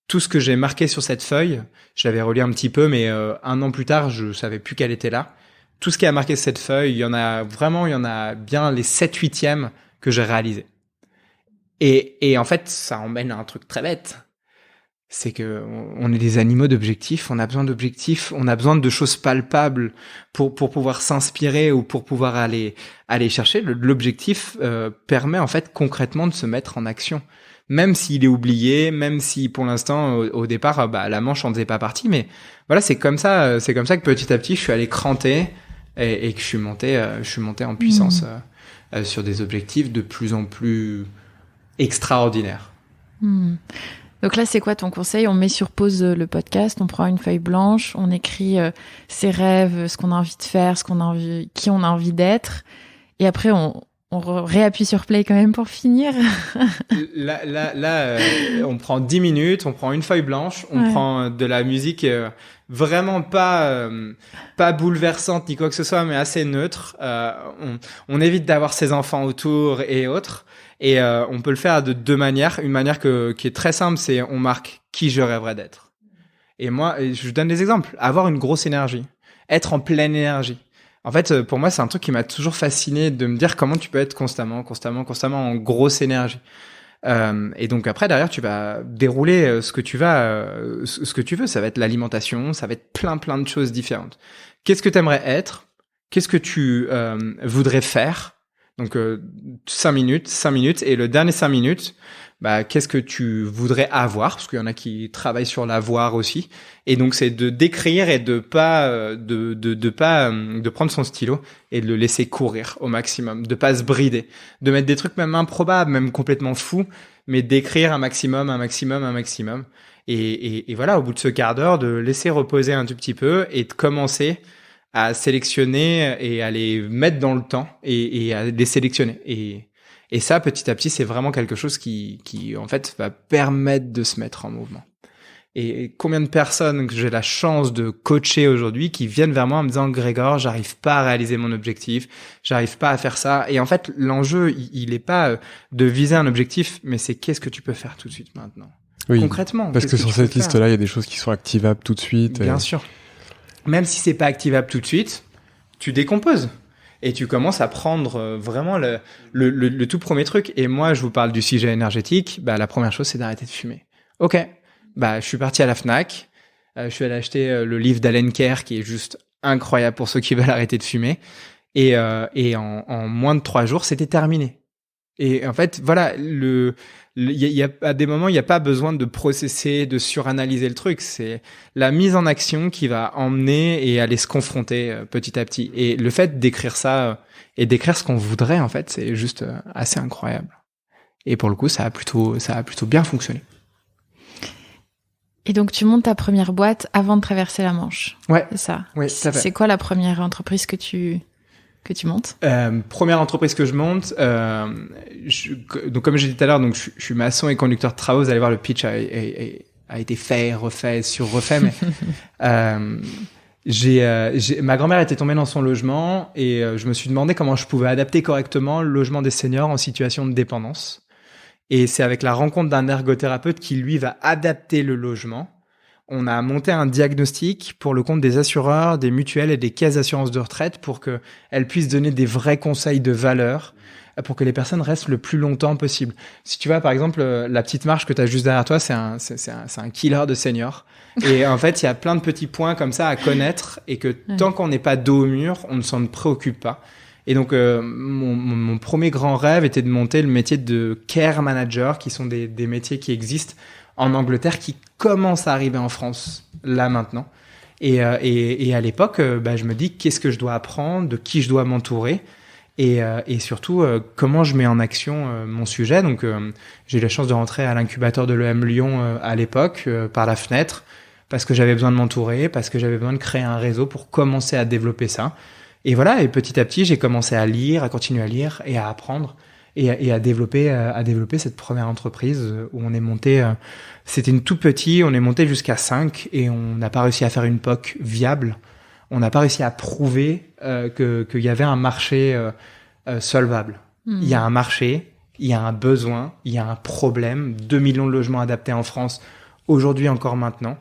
tout ce que j'ai marqué sur cette feuille, je l'avais relié un petit peu, mais 1 an plus tard, je savais plus qu'elle était là. Tout ce qui a marqué cette feuille, il y en a bien les 7/8e que j'ai réalisé. Et en fait, ça emmène à un truc très bête. C'est que on est des animaux d'objectifs, on a besoin d'objectifs, on a besoin de choses palpables pour pouvoir s'inspirer ou pour pouvoir aller chercher. L'objectif permet en fait concrètement de se mettre en action, même s'il est oublié, même si pour l'instant au départ la Manche en faisait pas partie, mais voilà, c'est comme ça que petit à petit je suis allé cranter et que je suis monté en puissance sur des objectifs de plus en plus extraordinaires. Donc là, c'est quoi ton conseil? On met sur pause le podcast, on prend une feuille blanche, on écrit ses rêves, ce qu'on a envie de faire, qui on a envie d'être, et après on réappuie sur play quand même pour finir. Là, on prend 10 minutes, on prend une feuille blanche, on prend de la musique vraiment pas bouleversante ni quoi que ce soit, mais assez neutre. On évite d'avoir ses enfants autour et autres. Et on peut le faire de 2 manières. Une manière qui est très simple, c'est on marque qui je rêverais d'être. Et moi, je donne des exemples. Avoir une grosse énergie. Être en pleine énergie. En fait, pour moi, c'est un truc qui m'a toujours fasciné de me dire comment tu peux être constamment en grosse énergie. Et donc après, derrière, tu vas dérouler ce que tu veux. Ça va être l'alimentation, ça va être plein de choses différentes. Qu'est-ce que tu aimerais être? Qu'est-ce que tu voudrais faire? Donc 5 minutes, et le dernier 5 minutes, qu'est-ce que tu voudrais avoir, parce qu'il y en a qui travaillent sur l'avoir aussi, et donc c'est de d'écrire et de prendre son stylo et de le laisser courir au maximum, de pas se brider, de mettre des trucs même improbables, même complètement fous, mais d'écrire un maximum, et voilà, au bout de ce quart d'heure, de laisser reposer un tout petit peu et de commencer à sélectionner et à les mettre dans le temps et à les sélectionner. Et ça, petit à petit, c'est vraiment quelque chose qui en fait, va permettre de se mettre en mouvement. Et combien de personnes que j'ai la chance de coacher aujourd'hui qui viennent vers moi en me disant « Grégor, j'arrive pas à réaliser mon objectif, j'arrive pas à faire ça. » Et en fait, l'enjeu, il est pas de viser un objectif, mais c'est qu'est-ce que tu peux faire tout de suite maintenant. Oui, concrètement. Parce que sur cette liste-là, il y a des choses qui sont activables tout de suite. Bien sûr. Même si c'est pas activable tout de suite, tu décomposes. Et tu commences à prendre vraiment le tout premier truc. Et moi, je vous parle du sujet énergétique. La première chose, c'est d'arrêter de fumer. Ok. Je suis parti à la Fnac. Je suis allé acheter le livre d'Allen Kerr, qui est juste incroyable pour ceux qui veulent arrêter de fumer. Et en moins de 3 jours, c'était terminé. Et en fait, voilà, y a à des moments, il n'y a pas besoin de processer, de suranalyser le truc. C'est la mise en action qui va emmener et aller se confronter petit à petit. Et le fait d'écrire ça et d'écrire ce qu'on voudrait, en fait, c'est juste assez incroyable. Et pour le coup, ça a plutôt bien fonctionné. Et donc, tu montes ta première boîte avant de traverser la Manche. Ouais. C'est ça. Oui, tout à fait. C'est quoi la première entreprise que tu montes? Première entreprise que je monte, donc comme j'ai dit tout à l'heure, donc je suis maçon et conducteur de travaux. Vous allez voir, le pitch a été fait, refait, surrefait, mais ma grand-mère était tombée dans son logement et je me suis demandé comment je pouvais adapter correctement le logement des seniors en situation de dépendance. Et c'est avec la rencontre d'un ergothérapeute qui, lui, va adapter le logement. On a monté un diagnostic pour le compte des assureurs, des mutuelles et des caisses d'assurance de retraite pour qu'elles puissent donner des vrais conseils de valeur pour que les personnes restent le plus longtemps possible. Si tu vois, par exemple, la petite marche que tu as juste derrière toi, c'est un killer de seniors. Et en fait, il y a plein de petits points comme ça à connaître et que tant qu'on n'est pas dos au mur, on ne s'en préoccupe pas. Et donc, mon premier grand rêve était de monter le métier de care manager, qui sont des métiers qui existent en Angleterre, qui commencent à arriver en France, là, maintenant. Et à l'époque, je me dis, qu'est-ce que je dois apprendre, de qui je dois m'entourer, et surtout, comment je mets en action mon sujet. Donc, j'ai eu la chance de rentrer à l'incubateur de l'EM Lyon à l'époque, par la fenêtre, parce que j'avais besoin de m'entourer, parce que j'avais besoin de créer un réseau pour commencer à développer ça. Et voilà, et petit à petit, j'ai commencé à lire, à continuer à lire et à apprendre et à développer cette première entreprise où on est monté, c'était une tout petit, on est monté jusqu'à 5 et on n'a pas réussi à faire une POC viable. On n'a pas réussi à prouver qu'il y avait un marché solvable. Il y a un marché, il y a un besoin, il y a un problème, 2 millions de logements adaptés en France, aujourd'hui encore maintenant.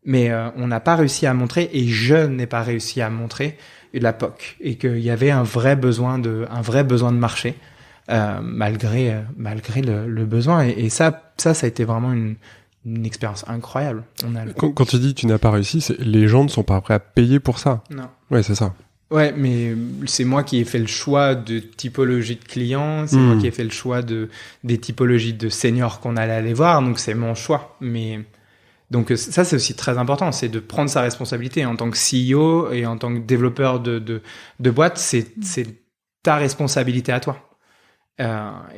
Mais on n'a pas réussi à montrer, et je n'ai pas réussi à montrer la POC, et qu'il y avait un vrai besoin de marché, malgré le besoin. Et ça a été vraiment une expérience incroyable. Quand tu dis tu n'as pas réussi, les gens ne sont pas prêts à payer pour ça. Non. Ouais, c'est ça. Ouais, mais c'est moi qui ai fait le choix de typologie de clients, c'est moi qui ai fait le choix des typologies de seniors qu'on allait aller voir, donc c'est mon choix. Mais donc ça, c'est aussi très important, c'est de prendre sa responsabilité en tant que CEO et en tant que développeur de boîte, c'est ta responsabilité à toi.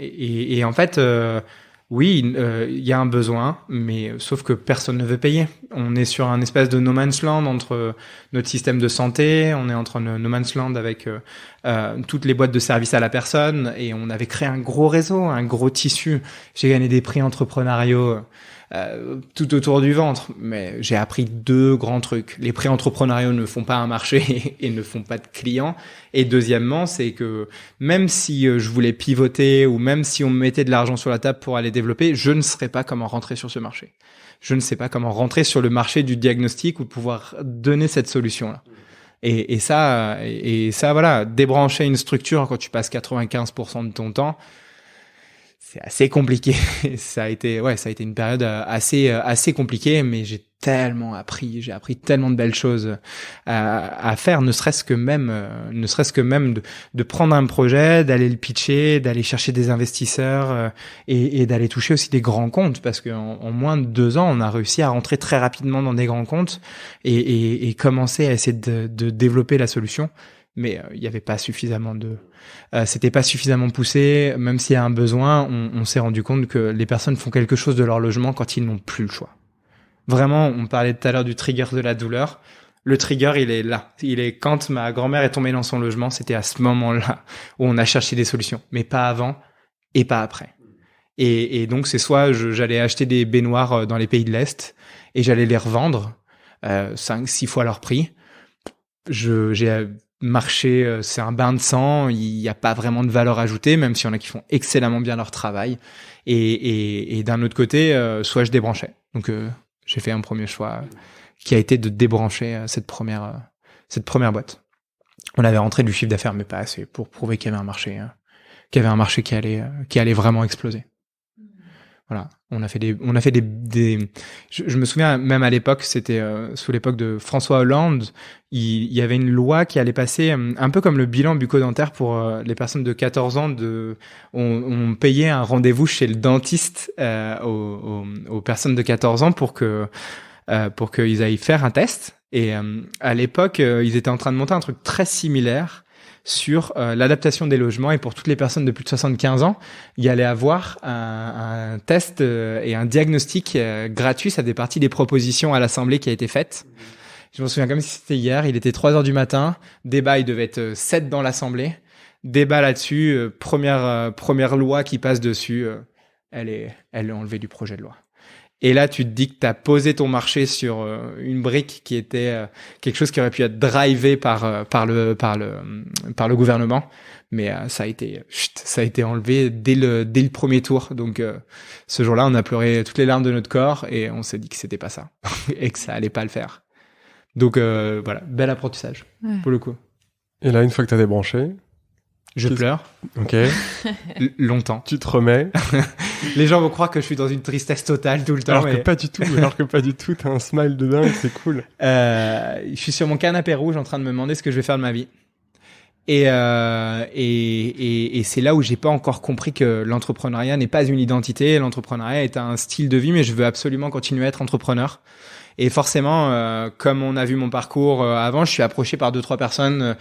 Et en fait, oui, il y a un besoin, mais sauf que personne ne veut payer. On est sur un espèce de no man's land entre notre système de santé, on est entre no man's land avec toutes les boîtes de services à la personne, et on avait créé un gros réseau, un gros tissu. J'ai gagné des prix entrepreneuriaux tout autour du ventre, mais j'ai appris 2 grands trucs. Les prix entrepreneuriaux ne font pas un marché et ne font pas de clients. Et deuxièmement, c'est que même si je voulais pivoter ou même si on me mettait de l'argent sur la table pour aller développer, je ne saurais pas comment rentrer sur ce marché. Je ne sais pas comment rentrer sur le marché du diagnostic ou pouvoir donner cette solution-là. Et ça, voilà, débrancher une structure quand tu passes 95% de ton temps, c'est assez compliqué. Ça a été une période assez compliquée, mais j'ai tellement appris, j'ai appris tellement de belles choses à faire, ne serait-ce que même de prendre un projet, d'aller le pitcher, d'aller chercher des investisseurs et d'aller toucher aussi des grands comptes, parce qu'en moins de 2 ans, on a réussi à rentrer très rapidement dans des grands comptes et commencer à essayer de développer la solution. Mais il y avait pas suffisamment c'était pas suffisamment poussé. Même s'il y a un besoin, on s'est rendu compte que les personnes font quelque chose de leur logement quand ils n'ont plus le choix. Vraiment, on parlait tout à l'heure du trigger de la douleur. Le trigger, il est là. Il est quand ma grand-mère est tombée dans son logement, c'était à ce moment-là où on a cherché des solutions, mais pas avant et pas après. Et donc c'est soit j'allais acheter des baignoires dans les pays de l'Est et j'allais les revendre 5-6 fois leur prix. J'ai marché, c'est un bain de sang, il n'y a pas vraiment de valeur ajoutée, même s'il y en a qui font excellemment bien leur travail. Et d'un autre côté, soit je débranchais. Donc j'ai fait un premier choix qui a été de débrancher cette première boîte. On avait rentré du chiffre d'affaires, mais pas assez pour prouver qu'il y avait un marché, qui allait vraiment exploser. Voilà, on a fait des. Je me souviens même à l'époque, c'était sous l'époque de François Hollande, il y avait une loi qui allait passer un peu comme le bilan bucco-dentaire pour les personnes de 14 ans. On payait un rendez-vous chez le dentiste aux personnes de 14 ans pour qu'ils aillent faire un test. Et à l'époque, ils étaient en train de monter un truc très similaire sur l'adaptation des logements, et pour toutes les personnes de plus de 75 ans, il y allait avoir un test et un diagnostic gratuit. Ça fait partie des propositions à l'Assemblée qui a été faite. Je me souviens comme si c'était hier, il était 3h du matin, débat, il devait être 7 dans l'Assemblée, débat là-dessus, première loi qui passe dessus, elle est enlevée du projet de loi. Et là, tu te dis que tu as posé ton marché sur une brique qui était quelque chose qui aurait pu être drivé par le gouvernement, mais ça a été enlevé dès le premier tour. Donc ce jour-là, on a pleuré toutes les larmes de notre corps et on s'est dit que c'était pas ça et que ça allait pas le faire. Donc voilà, bel apprentissage pour le coup. Et là, une fois que tu as débranché, je pleure. Ok. Longtemps. Tu te remets. Les gens vont croire que je suis dans une tristesse totale tout le temps. Alors que pas du tout. T'as un smile de dingue, c'est cool. Je suis sur mon canapé rouge en train de me demander ce que je vais faire de ma vie. Et c'est là où j'ai pas encore compris que l'entrepreneuriat n'est pas une identité. L'entrepreneuriat est un style de vie, mais je veux absolument continuer à être entrepreneur. Et forcément, comme on a vu mon parcours avant, je suis approché par 2-3 personnes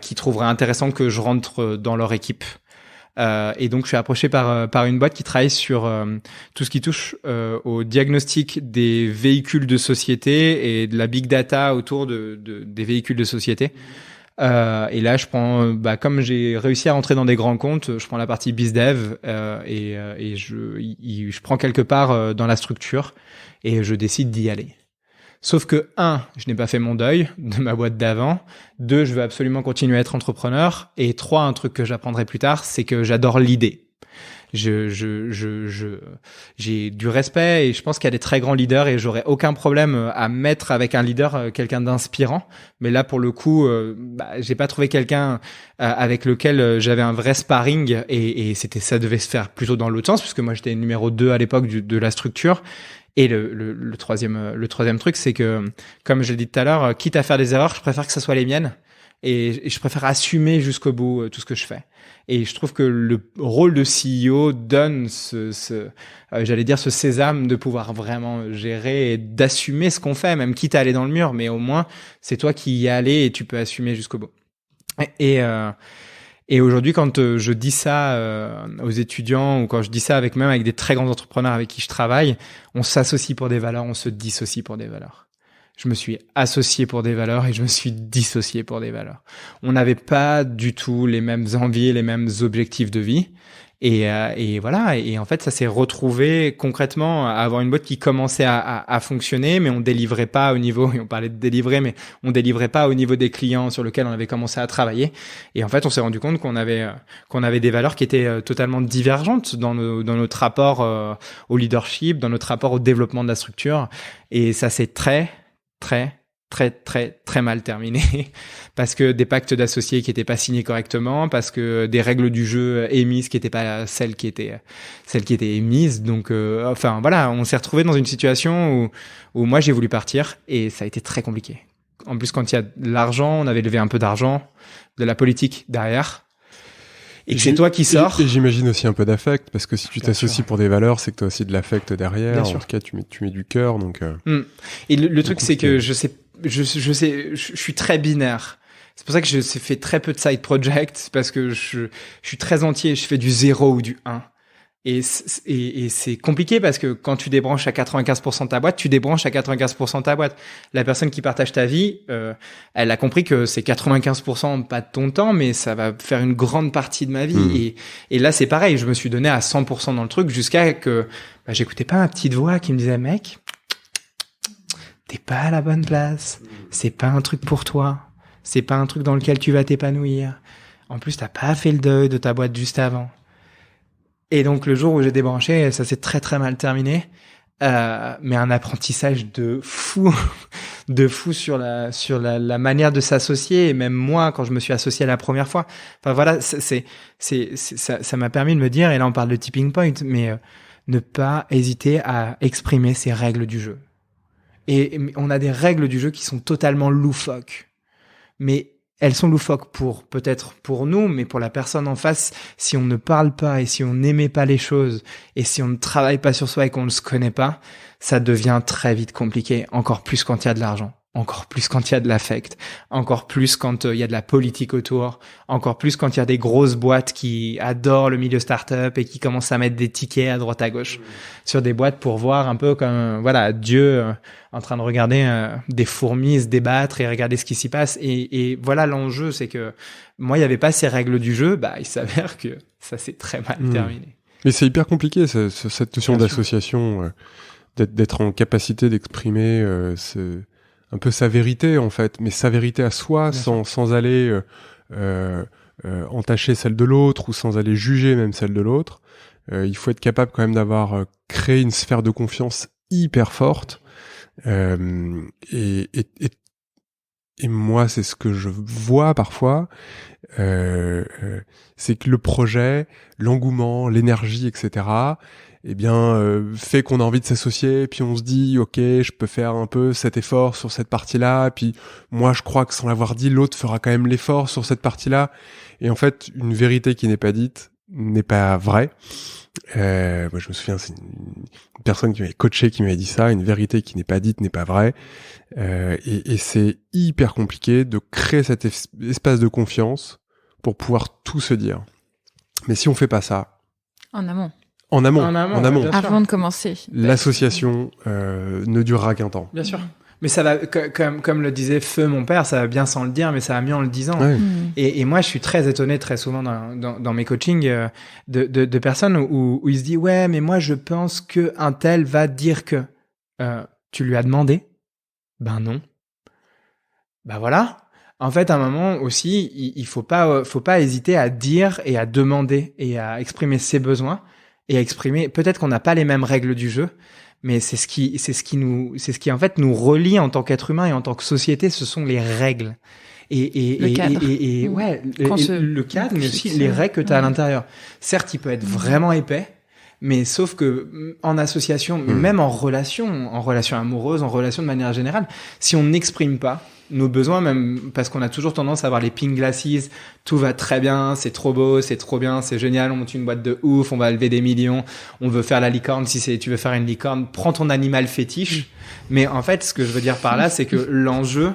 qui trouveraient intéressant que je rentre dans leur équipe. Et donc, je suis approché par une boîte qui travaille sur tout ce qui touche au diagnostic des véhicules de société et de la big data autour des véhicules de société. Et là, je prends, comme j'ai réussi à rentrer dans des grands comptes, je prends la partie BizDev et je prends quelque part dans la structure et je décide d'y aller. Sauf que 1, je n'ai pas fait mon deuil de ma boîte d'avant. 2, je veux absolument continuer à être entrepreneur. Et 3, un truc que j'apprendrai plus tard, c'est que j'adore l'idée. J'ai du respect et je pense qu'il y a des très grands leaders et j'aurais aucun problème à mettre avec un leader quelqu'un d'inspirant. Mais là, pour le coup, j'ai pas trouvé quelqu'un avec lequel j'avais un vrai sparring et ça devait se faire plutôt dans l'autre sens puisque moi j'étais numéro 2 à l'époque de la structure. Et le troisième truc, c'est que, comme je l'ai dit tout à l'heure, quitte à faire des erreurs, je préfère que ça soit les miennes et je préfère assumer jusqu'au bout tout ce que je fais. Et je trouve que le rôle de CEO donne ce sésame de pouvoir vraiment gérer et d'assumer ce qu'on fait, même quitte à aller dans le mur, mais au moins, c'est toi qui y es allé et tu peux assumer jusqu'au bout. Et aujourd'hui, quand je dis ça aux étudiants ou quand je dis ça avec des très grands entrepreneurs avec qui je travaille, on s'associe pour des valeurs, on se dissocie pour des valeurs. Je me suis associé pour des valeurs et je me suis dissocié pour des valeurs. On n'avait pas du tout les mêmes envies, les mêmes objectifs de vie. Et voilà. Et en fait, ça s'est retrouvé concrètement à avoir une boîte qui commençait à fonctionner, mais on délivrait pas au niveau, et on parlait de délivrer, mais on délivrait pas au niveau des clients sur lesquels on avait commencé à travailler. Et en fait, on s'est rendu compte qu'on avait des valeurs qui étaient totalement divergentes dans notre rapport au leadership, dans notre rapport au développement de la structure. Et ça s'est très, très, très très très mal terminé parce que des pactes d'associés qui étaient pas signés correctement, parce que des règles du jeu émises qui étaient pas celles qui étaient émises. Donc enfin voilà, on s'est retrouvé dans une situation où moi j'ai voulu partir et ça a été très compliqué. En plus, quand il y a de l'argent, on avait levé un peu d'argent, de la politique derrière. Et c'est toi qui sors. Et j'imagine aussi un peu d'affect, parce que si tu t'associes pour des valeurs, c'est que tu as aussi de l'affect derrière. Bien en sûr. tout cas, tu mets du cœur. Donc, Et le truc, c'est que je suis très binaire. C'est pour ça que je fais très peu de side projects, parce que je suis très entier. Je fais du 0 ou du 1. Et c'est compliqué parce que quand tu débranches à 95% ta boîte, tu débranches à 95% ta boîte. La personne qui partage ta vie, elle a compris que c'est 95% pas de ton temps, mais ça va faire une grande partie de ma vie. Et là, c'est pareil. Je me suis donné à 100% dans le truc jusqu'à que j'écoutais pas ma petite voix qui me disait, mec, t'es pas à la bonne place. C'est pas un truc pour toi. C'est pas un truc dans lequel tu vas t'épanouir. En plus, t'as pas fait le deuil de ta boîte juste avant. Et donc, le jour où j'ai débranché, ça s'est très, très mal terminé. Mais un apprentissage de fou sur la manière de s'associer. Et même moi, quand je me suis associé la première fois. Enfin, voilà, ça m'a permis de me dire, et là, on parle de tipping point, mais ne pas hésiter à exprimer ses règles du jeu. Et on a des règles du jeu qui sont totalement loufoques. Mais elles sont loufoques peut-être pour nous, mais pour la personne en face, si on ne parle pas et si on n'aimait pas les choses et si on ne travaille pas sur soi et qu'on ne se connaît pas, ça devient très vite compliqué, encore plus quand il y a de l'argent, encore plus quand il y a de l'affect, encore plus quand il y a de la politique autour, encore plus quand il y a des grosses boîtes qui adorent le milieu start-up et qui commencent à mettre des tickets à droite à gauche sur des boîtes pour voir un peu comme Dieu en train de regarder des fourmis se débattre et regarder ce qui s'y passe. Et voilà, l'enjeu, c'est que moi, il n'y avait pas ces règles du jeu. Il s'avère que ça s'est très mal terminé. Mais c'est hyper compliqué, cette notion d'association, d'être en capacité d'exprimer un peu sa vérité, en fait, mais sa vérité à soi, sans aller entacher celle de l'autre ou sans aller juger même celle de l'autre. Il faut être capable quand même d'avoir créé une sphère de confiance hyper forte. Et moi, c'est ce que je vois parfois, c'est que le projet, l'engouement, l'énergie, etc., fait qu'on a envie de s'associer, puis on se dit, ok, je peux faire un peu cet effort sur cette partie-là, puis moi, je crois que sans l'avoir dit, l'autre fera quand même l'effort sur cette partie-là. Et en fait, une vérité qui n'est pas dite n'est pas vraie. Moi, je me souviens, c'est une personne qui m'avait coaché, qui m'avait dit ça, une vérité qui n'est pas dite n'est pas vraie. Et c'est hyper compliqué de créer cet espace de confiance pour pouvoir tout se dire. Mais si on fait pas ça... En amont. Avant de commencer. L'association ne durera qu'un temps. Bien sûr. Mais ça va, comme le disait Feu, mon père, ça va bien sans le dire, mais ça va mieux en le disant. Ouais. Et moi, je suis très étonné très souvent dans mes coachings de personnes où il se dit, ouais, mais moi, je pense que un tel va dire que tu lui as demandé. Ben non. Ben voilà. En fait, à un moment aussi, il faut pas hésiter à dire et à demander et à exprimer ses besoins et à exprimer. Peut-être qu'on n'a pas les mêmes règles du jeu, mais c'est ce qui en fait nous relie en tant qu'être humain et en tant que société. Ce sont les règles. Le cadre. Le cadre, mais aussi les règles que tu as à l'intérieur. Certes, il peut être vraiment épais, mais sauf que en association, même en relation amoureuse, en relation de manière générale, si on n'exprime pas nos besoins, même parce qu'on a toujours tendance à avoir les pink glasses, tout va très bien, c'est trop beau, c'est trop bien, c'est génial, on monte une boîte de ouf, on va lever des millions, on veut faire la licorne, tu veux faire une licorne, prends ton animal fétiche. Mais en fait, ce que je veux dire par là, c'est que l'enjeu,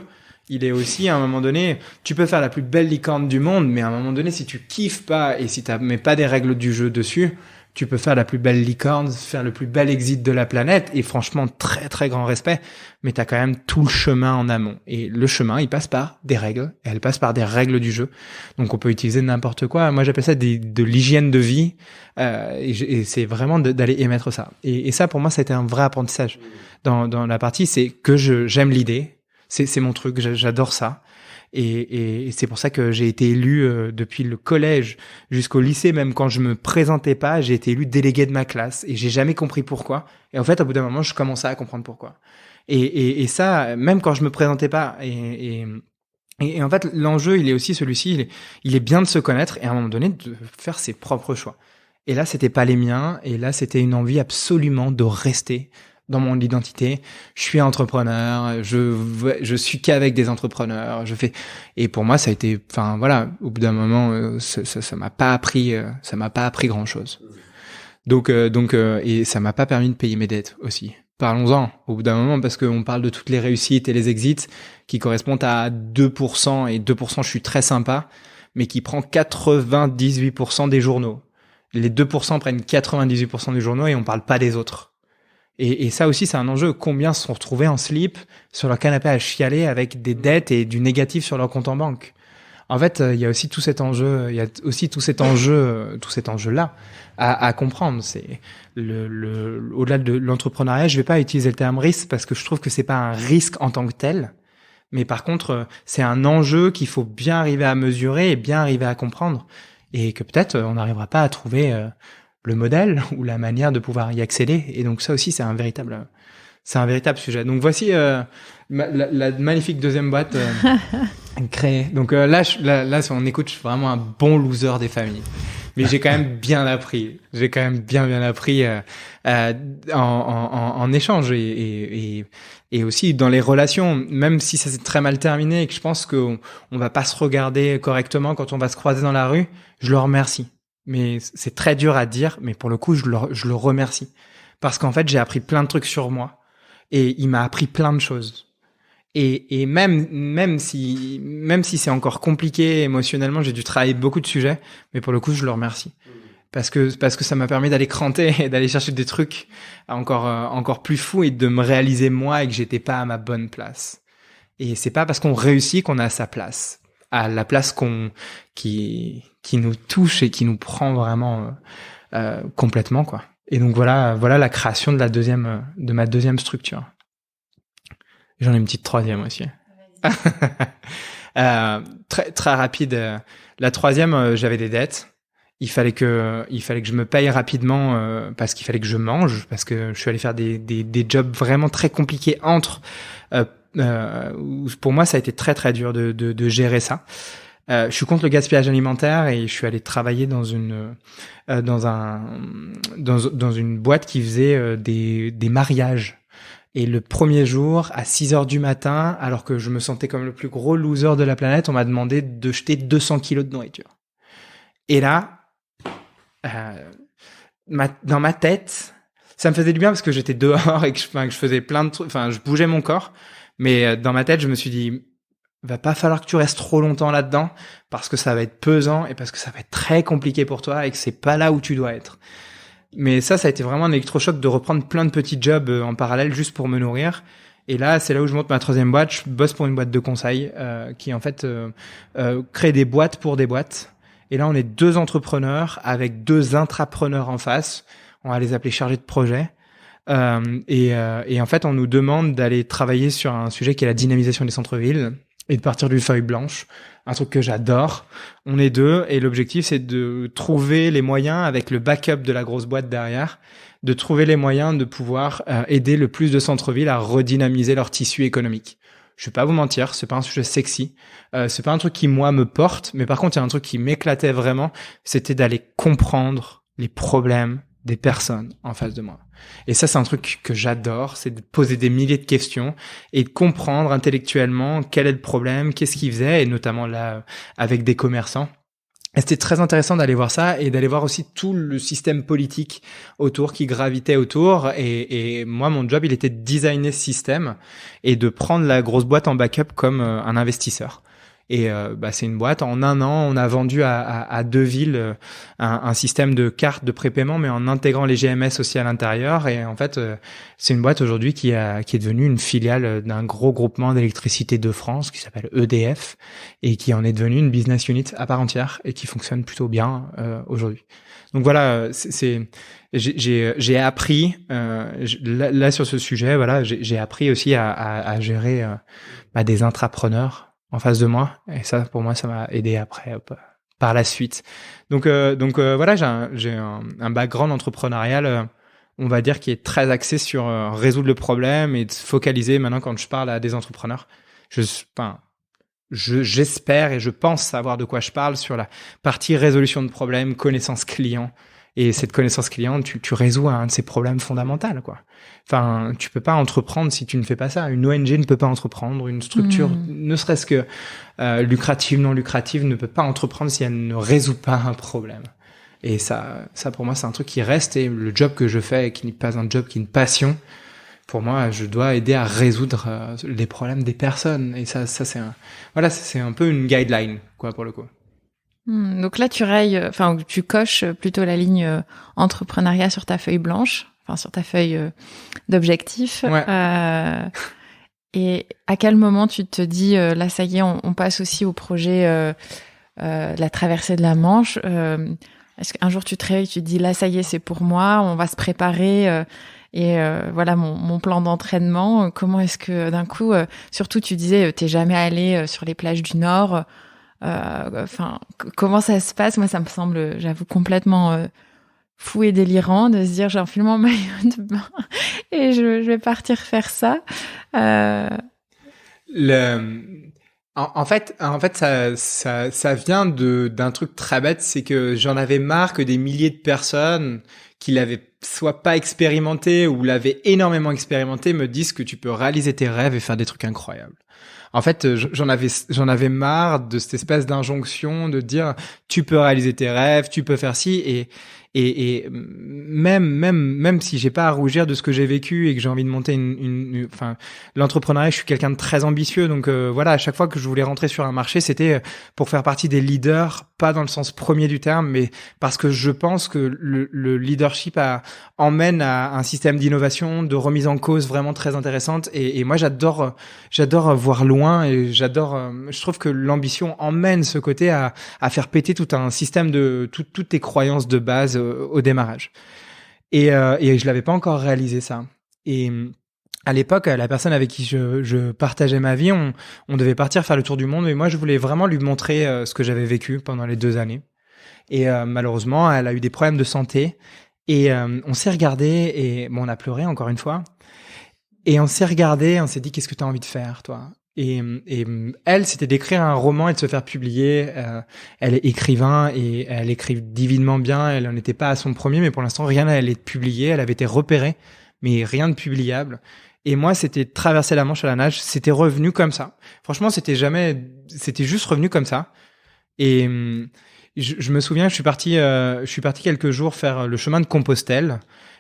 il est aussi, à un moment donné, tu peux faire la plus belle licorne du monde, mais à un moment donné, si tu kiffes pas et si tu mets pas des règles du jeu dessus, tu peux faire la plus belle licorne, faire le plus bel exit de la planète, et franchement, très très grand respect, mais t'as quand même tout le chemin en amont. Et le chemin, il passe par des règles, et elle passe par des règles du jeu. Donc on peut utiliser n'importe quoi. Moi, j'appelle ça de l'hygiène de vie, et c'est vraiment d'aller émettre ça. Et ça, pour moi, ça a été un vrai apprentissage. Dans la partie, c'est que j'aime l'idée, c'est mon truc, j'adore ça. Et c'est pour ça que j'ai été élu depuis le collège jusqu'au lycée, même quand je me présentais pas, j'ai été élu délégué de ma classe et j'ai jamais compris pourquoi. Et en fait, au bout d'un moment, je commençais à comprendre pourquoi. Et ça, même quand je me présentais pas. Et en fait, l'enjeu, il est aussi celui-ci, il est bien de se connaître et à un moment donné de faire ses propres choix. Et là, c'était pas les miens. Et là, c'était une envie absolument de rester dans mon identité. Je suis entrepreneur. Je suis qu'avec des entrepreneurs. Et pour moi, ça a été, enfin, voilà, au bout d'un moment, ça m'a pas appris grand chose. Donc, et ça m'a pas permis de payer mes dettes aussi. Parlons-en au bout d'un moment, parce qu'on parle de toutes les réussites et les exits qui correspondent à 2%, et 2%, je suis très sympa, mais qui prend 98% des journaux. Les 2% prennent 98% des journaux et on parle pas des autres. Et ça aussi, c'est un enjeu. Combien se sont retrouvés en slip sur leur canapé à chialer avec des dettes et du négatif sur leur compte en banque? En fait, il y a aussi tout cet enjeu, tout cet enjeu-là à comprendre. C'est au-delà de l'entrepreneuriat, je vais pas utiliser le terme risque parce que je trouve que c'est pas un risque en tant que tel. Mais par contre, c'est un enjeu qu'il faut bien arriver à mesurer et bien arriver à comprendre. Et que peut-être on n'arrivera pas à trouver le modèle ou la manière de pouvoir y accéder. Et donc ça aussi, c'est un véritable sujet. Donc voici la magnifique deuxième boîte créée. Donc là, si on écoute, je suis vraiment un bon loser des familles. Mais j'ai quand même bien appris. J'ai quand même bien appris en échange et aussi dans les relations, même si ça s'est très mal terminé et que je pense qu'on va pas se regarder correctement quand on va se croiser dans la rue, je le remercie. Mais c'est très dur à dire, mais pour le coup, je le remercie. Parce qu'en fait, j'ai appris plein de trucs sur moi et il m'a appris plein de choses. Et même si c'est encore compliqué émotionnellement, j'ai dû travailler beaucoup de sujets, mais pour le coup, je le remercie. Parce que ça m'a permis d'aller cranter et d'aller chercher des trucs encore plus fous et de me réaliser moi et que j'étais pas à ma bonne place. Et c'est pas parce qu'on réussit qu'on a sa place. À la place qui nous touche et qui nous prend vraiment complètement, quoi. Et donc voilà la création de ma deuxième structure. J'en ai une petite troisième aussi. Très très rapide. La troisième, j'avais des dettes. Il fallait que je me paye rapidement parce qu'il fallait que je mange, parce que je suis allé faire des jobs vraiment très compliqués pour moi, ça a été très très dur de gérer ça. Je suis contre le gaspillage alimentaire et je suis allé travailler dans une boîte qui faisait des mariages. Et le premier jour, à 6h du matin, alors que je me sentais comme le plus gros loser de la planète, on m'a demandé de jeter 200 kilos de nourriture. Et là, dans ma tête, ça me faisait du bien parce que j'étais dehors et que je faisais plein de trucs, enfin, je bougeais mon corps. Mais dans ma tête, je me suis dit, va pas falloir que tu restes trop longtemps là-dedans parce que ça va être pesant et parce que ça va être très compliqué pour toi et que c'est pas là où tu dois être. Mais ça a été vraiment un électrochoc de reprendre plein de petits jobs en parallèle juste pour me nourrir. Et là, c'est là où je monte ma troisième boîte. Je bosse pour une boîte de conseil qui en fait crée des boîtes pour des boîtes. Et là, on est 2 entrepreneurs avec 2 intrapreneurs en face. On va les appeler chargés de projet. Et en fait, on nous demande d'aller travailler sur un sujet qui est la dynamisation des centres-villes et de partir d'une feuille blanche, un truc que j'adore. On est 2 et l'objectif, c'est de trouver les moyens, avec le backup de la grosse boîte derrière, de trouver les moyens de pouvoir aider le plus de centres-villes à redynamiser leur tissu économique. Je vais pas vous mentir, c'est pas un sujet sexy, c'est pas un truc qui moi me porte, mais par contre, il y a un truc qui m'éclatait vraiment, c'était d'aller comprendre les problèmes des personnes en face de moi. Et ça, c'est un truc que j'adore, c'est de poser des milliers de questions et de comprendre intellectuellement quel est le problème, qu'est-ce qu'ils faisaient, et notamment là, avec des commerçants. Et c'était très intéressant d'aller voir ça et d'aller voir aussi tout le système politique autour qui gravitait autour. Et moi, mon job, il était de designer ce système et de prendre la grosse boîte en backup comme un investisseur. Et c'est une boîte. En 1 an, on a vendu à 2 villes un système de cartes de prépaiement, mais en intégrant les GMS aussi à l'intérieur. Et en fait, c'est une boîte aujourd'hui qui est devenue une filiale d'un gros groupement d'électricité de France qui s'appelle EDF et qui en est devenue une business unit à part entière et qui fonctionne plutôt bien aujourd'hui. Donc voilà, j'ai appris là sur ce sujet. Voilà, j'ai appris aussi à gérer des intrapreneurs. en face de moi. Et ça, pour moi, ça m'a aidé après, par la suite. Donc voilà, j'ai un background entrepreneurial, on va dire, qui est très axé sur résoudre le problème et de se focaliser. Maintenant, quand je parle à des entrepreneurs, j'espère et je pense savoir de quoi je parle sur la partie résolution de problèmes, connaissance client. Et cette connaissance client, tu résous un de ces problèmes fondamentaux, quoi. Enfin, tu peux pas entreprendre si tu ne fais pas ça. Une ONG ne peut pas entreprendre. Une structure, ne serait-ce que lucrative, non lucrative, ne peut pas entreprendre si elle ne résout pas un problème. Et ça pour moi, c'est un truc qui reste. Et le job que je fais, qui n'est pas un job, qui est une passion, pour moi, je dois aider à résoudre les problèmes des personnes. Et ça c'est un peu une guideline, quoi, pour le coup. Donc là, tu coches plutôt la ligne entrepreneuriat sur ta feuille blanche, enfin sur ta feuille d'objectifs. Ouais. Et à quel moment tu te dis, là, ça y est, on passe aussi au projet la traversée de la Manche. Est-ce qu'un jour tu te réveilles, tu te dis, là, ça y est, c'est pour moi, on va se préparer et voilà mon plan d'entraînement. Comment est-ce que d'un coup, surtout tu disais, t'es jamais allé sur les plages du Nord. Enfin, comment ça se passe? Moi, ça me semble, j'avoue, complètement fou et délirant de se dire, j'enfile mon maillot de bain et je vais partir faire ça. En fait, ça vient d'un truc très bête, c'est que j'en avais marre que des milliers de personnes qui l'avaient soit pas expérimenté ou l'avaient énormément expérimenté me disent que tu peux réaliser tes rêves et faire des trucs incroyables. En fait, j'en avais marre de cette espèce d'injonction de dire tu peux réaliser tes rêves, tu peux faire ci et même si j'ai pas à rougir de ce que j'ai vécu et que j'ai envie de monter enfin, l'entrepreneuriat, je suis quelqu'un de très ambitieux, donc voilà, à chaque fois que je voulais rentrer sur un marché, c'était pour faire partie des leaders, pas dans le sens premier du terme, mais parce que je pense que le leadership emmène à un système d'innovation, de remise en cause vraiment très intéressante, et moi j'adore voir loin, et je trouve que l'ambition emmène ce côté à faire péter tout un système de toutes tes croyances de base au démarrage. Et je l'avais pas encore réalisé ça. Et à l'époque, la personne avec qui je partageais ma vie, on devait partir faire le tour du monde, et moi je voulais vraiment lui montrer ce que j'avais vécu pendant les 2 années. Et malheureusement, elle a eu des problèmes de santé, et on s'est regardé, et bon, on a pleuré encore une fois. Et on s'est regardé, on s'est dit, qu'est-ce que tu as envie de faire, toi? Et elle, c'était d'écrire un roman et de se faire publier. Elle est écrivain et elle écrit divinement bien. Elle n'en était pas à son premier, mais pour l'instant, rien n'allait être publié. Elle avait été repérée, mais rien de publiable. Et moi, c'était traverser la Manche à la nage. C'était revenu comme ça. Franchement, c'était juste revenu comme ça. Et je me souviens, je suis parti quelques jours faire le chemin de Compostelle.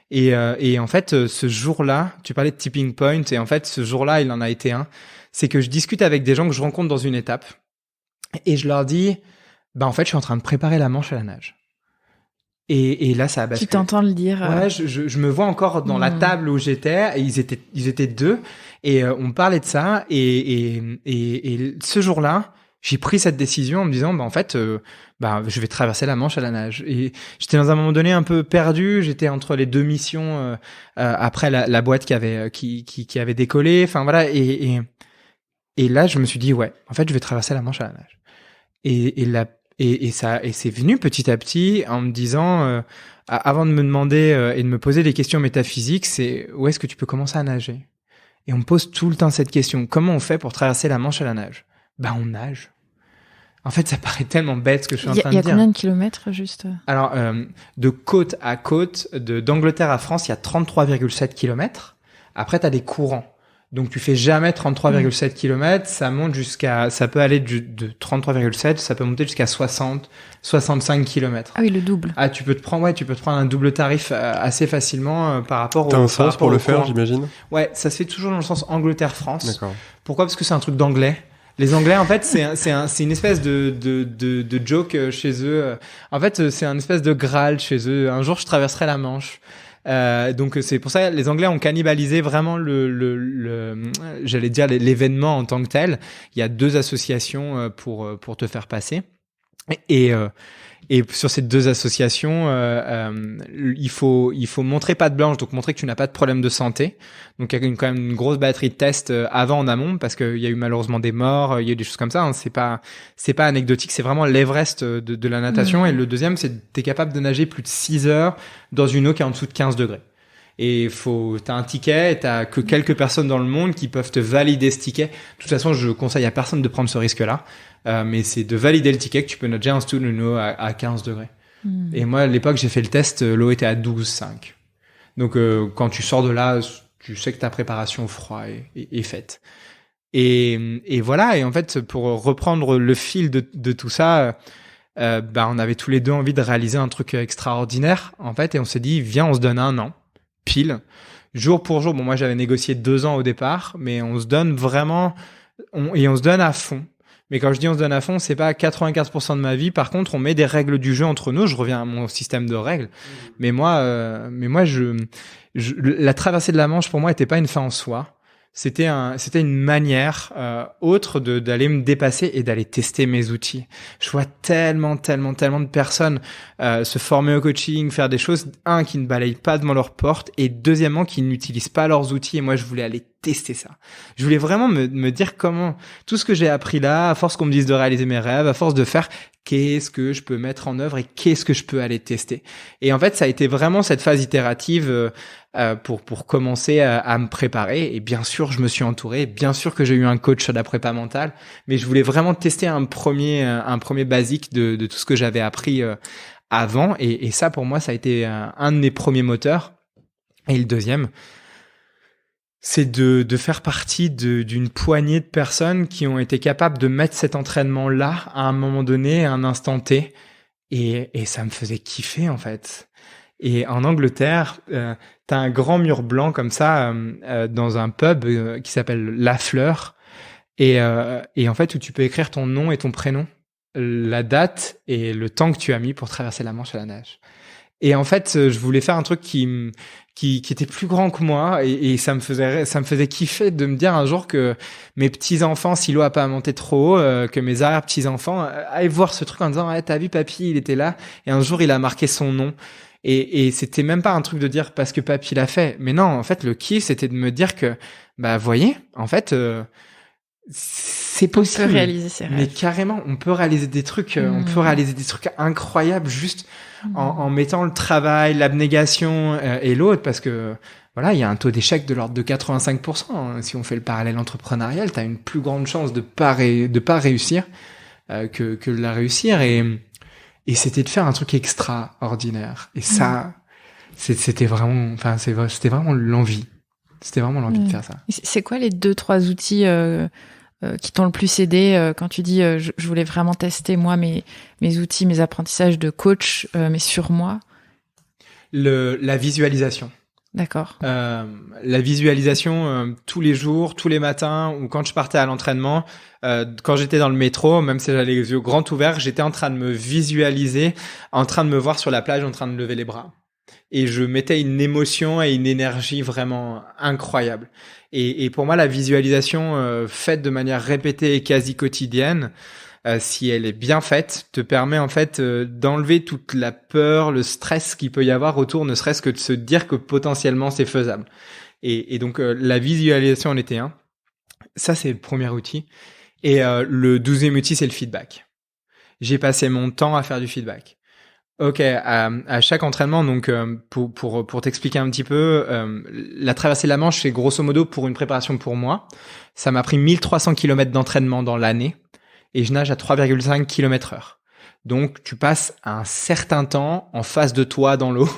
Et en fait, ce jour-là, tu parlais de tipping point, et en fait, ce jour-là, il en a été un. C'est que je discute avec des gens que je rencontre dans une étape, et je leur dis, en fait, je suis en train de préparer la Manche à la nage. Et là, ça a basculé. Tu t'entends le dire. Ouais, je me vois encore dans la table où j'étais, et ils étaient 2, et on parlait de ça, et ce jour-là, j'ai pris cette décision en me disant, en fait, je vais traverser la Manche à la nage. Et j'étais dans un moment donné un peu perdu. J'étais entre les 2 missions après la boîte qui avait décollé. Enfin voilà. Et là, je me suis dit, ouais, en fait, je vais traverser la Manche à la nage. Et c'est venu petit à petit en me disant, avant de me demander et de me poser des questions métaphysiques, c'est où est-ce que tu peux commencer à nager? Et on me pose tout le temps cette question. Comment on fait pour traverser la Manche à la nage? On nage. En fait, ça paraît tellement bête ce que je suis en train de dire. Il y a combien de kilomètres, juste? Alors, de côte à côte, d'Angleterre à France, il y a 33,7 kilomètres. Après, tu as des courants. Donc, tu fais jamais 33,7 kilomètres. Ça peut aller de 33,7, ça peut monter jusqu'à 60, 65 kilomètres. Ah oui, le double. Ah, tu peux te prendre un double tarif assez facilement par rapport au. T'as un sens pour le faire, j'imagine? Ouais, ça se fait toujours dans le sens Angleterre-France. D'accord. Pourquoi? Parce que c'est un truc d'anglais. Les Anglais, en fait, c'est une espèce de joke chez eux. En fait, c'est un espèce de Graal chez eux. Un jour, je traverserai la Manche. Donc c'est pour ça que les Anglais ont cannibalisé vraiment j'allais dire l'événement en tant que tel. Il y a 2 associations pour te faire passer. Et Et sur ces 2 associations, il faut montrer patte blanche, donc montrer que tu n'as pas de problème de santé. Donc il y a quand même une grosse batterie de tests avant en amont, parce qu'il y a eu malheureusement des morts, il y a eu des choses comme ça. Hein. C'est pas anecdotique, c'est vraiment l'Everest de la natation. Et le deuxième, c'est t'es capable de nager plus de 6 heures dans une eau qui est en dessous de 15 degrés. Et t'as un ticket, et t'as que quelques personnes dans le monde qui peuvent te valider ce ticket. De toute façon, je conseille à personne de prendre ce risque-là. Mais c'est de valider le ticket que tu peux nager en dessous d'une eau à 15 degrés. Et moi, à l'époque, j'ai fait le test, l'eau était à 12,5. Donc, quand tu sors de là, tu sais que ta préparation au froid est faite. Et voilà. Et en fait, pour reprendre le fil de tout ça, on avait tous les deux envie de réaliser un truc extraordinaire, en fait. Et on s'est dit, viens, on se donne 1 an, pile, jour pour jour. Bon, moi, j'avais négocié 2 ans au départ, mais on se donne vraiment, on se donne à fond. Mais quand je dis on se donne à fond, c'est pas 95% de ma vie. Par contre, on met des règles du jeu entre nous. Je reviens à mon système de règles. Mais moi, la traversée de la Manche, pour moi, était pas une fin en soi. C'était une manière autre d'aller me dépasser et d'aller tester mes outils. Je vois tellement de personnes se former au coaching, faire des choses, qui ne balayent pas devant leur porte, et deuxièmement, qui n'utilisent pas leurs outils. Et moi, je voulais aller tester ça. Je voulais vraiment me dire comment tout ce que j'ai appris là, à force qu'on me dise de réaliser mes rêves, à force de faire, qu'est-ce que je peux mettre en œuvre et qu'est-ce que je peux aller tester. Et en fait, ça a été vraiment cette phase itérative pour commencer à me préparer. Et bien sûr, je me suis entouré. Bien sûr que j'ai eu un coach de la prépa mentale, mais je voulais vraiment tester un premier basique de tout ce que j'avais appris avant. Et ça, pour moi, ça a été un de mes premiers moteurs. Et le deuxième, c'est de faire partie d'une poignée de personnes qui ont été capables de mettre cet entraînement-là à un moment donné, à un instant T. Et ça me faisait kiffer, en fait. Et en Angleterre, t'as un grand mur blanc comme ça dans un pub qui s'appelle La Fleur. Et en fait, où tu peux écrire ton nom et ton prénom, la date et le temps que tu as mis pour traverser la Manche à la nage. Et en fait, je voulais faire un truc qui était plus grand que moi, et ça me faisait kiffer de me dire un jour que mes petits-enfants, si l'eau a pas monté trop haut, que mes arrière-petits-enfants aillent voir ce truc en disant, ouais, t'as vu, papy, il était là, et un jour, il a marqué son nom. Et c'était même pas un truc de dire parce que papy l'a fait. Mais non, en fait, le kiff, c'était de me dire que, voyez, en fait, c'est possible. On peut réaliser ses rêves. Mais carrément, on peut réaliser des trucs, on peut réaliser des trucs incroyables juste en mettant le travail, l'abnégation et l'autre, parce que voilà, il y a un taux d'échec de l'ordre de 85%. Hein. Si on fait le parallèle entrepreneurial, t'as une plus grande chance de pas réussir que de la réussir. Et c'était de faire un truc extraordinaire. Et ça, c'était vraiment, c'était vraiment l'envie. C'était vraiment l'envie de faire ça. C'est quoi les 2-3 outils qui t'ont le plus aidé quand tu dis je voulais vraiment tester moi mes outils, mes apprentissages de coach, mais sur moi? La visualisation. D'accord. La visualisation tous les jours, tous les matins, ou quand je partais à l'entraînement, quand j'étais dans le métro, même si j'avais les yeux grands ouverts, j'étais en train de me visualiser, en train de me voir sur la plage, en train de lever les bras. Et je mettais une émotion et une énergie vraiment incroyable. Et pour moi, la visualisation faite de manière répétée et quasi quotidienne, si elle est bien faite, te permet en fait d'enlever toute la peur, le stress qu'il peut y avoir autour, ne serait-ce que de se dire que potentiellement c'est faisable. Et donc la visualisation en était un. Ça, c'est le premier outil. Et le 12e outil, c'est le feedback. J'ai passé mon temps à faire du feedback. Ok, à chaque entraînement, donc pour t'expliquer un petit peu, la traversée de la Manche, c'est grosso modo pour une préparation pour moi. Ça m'a pris 1300 km d'entraînement dans l'année, et je nage à 3,5 km/h. Donc tu passes un certain temps en face de toi dans l'eau,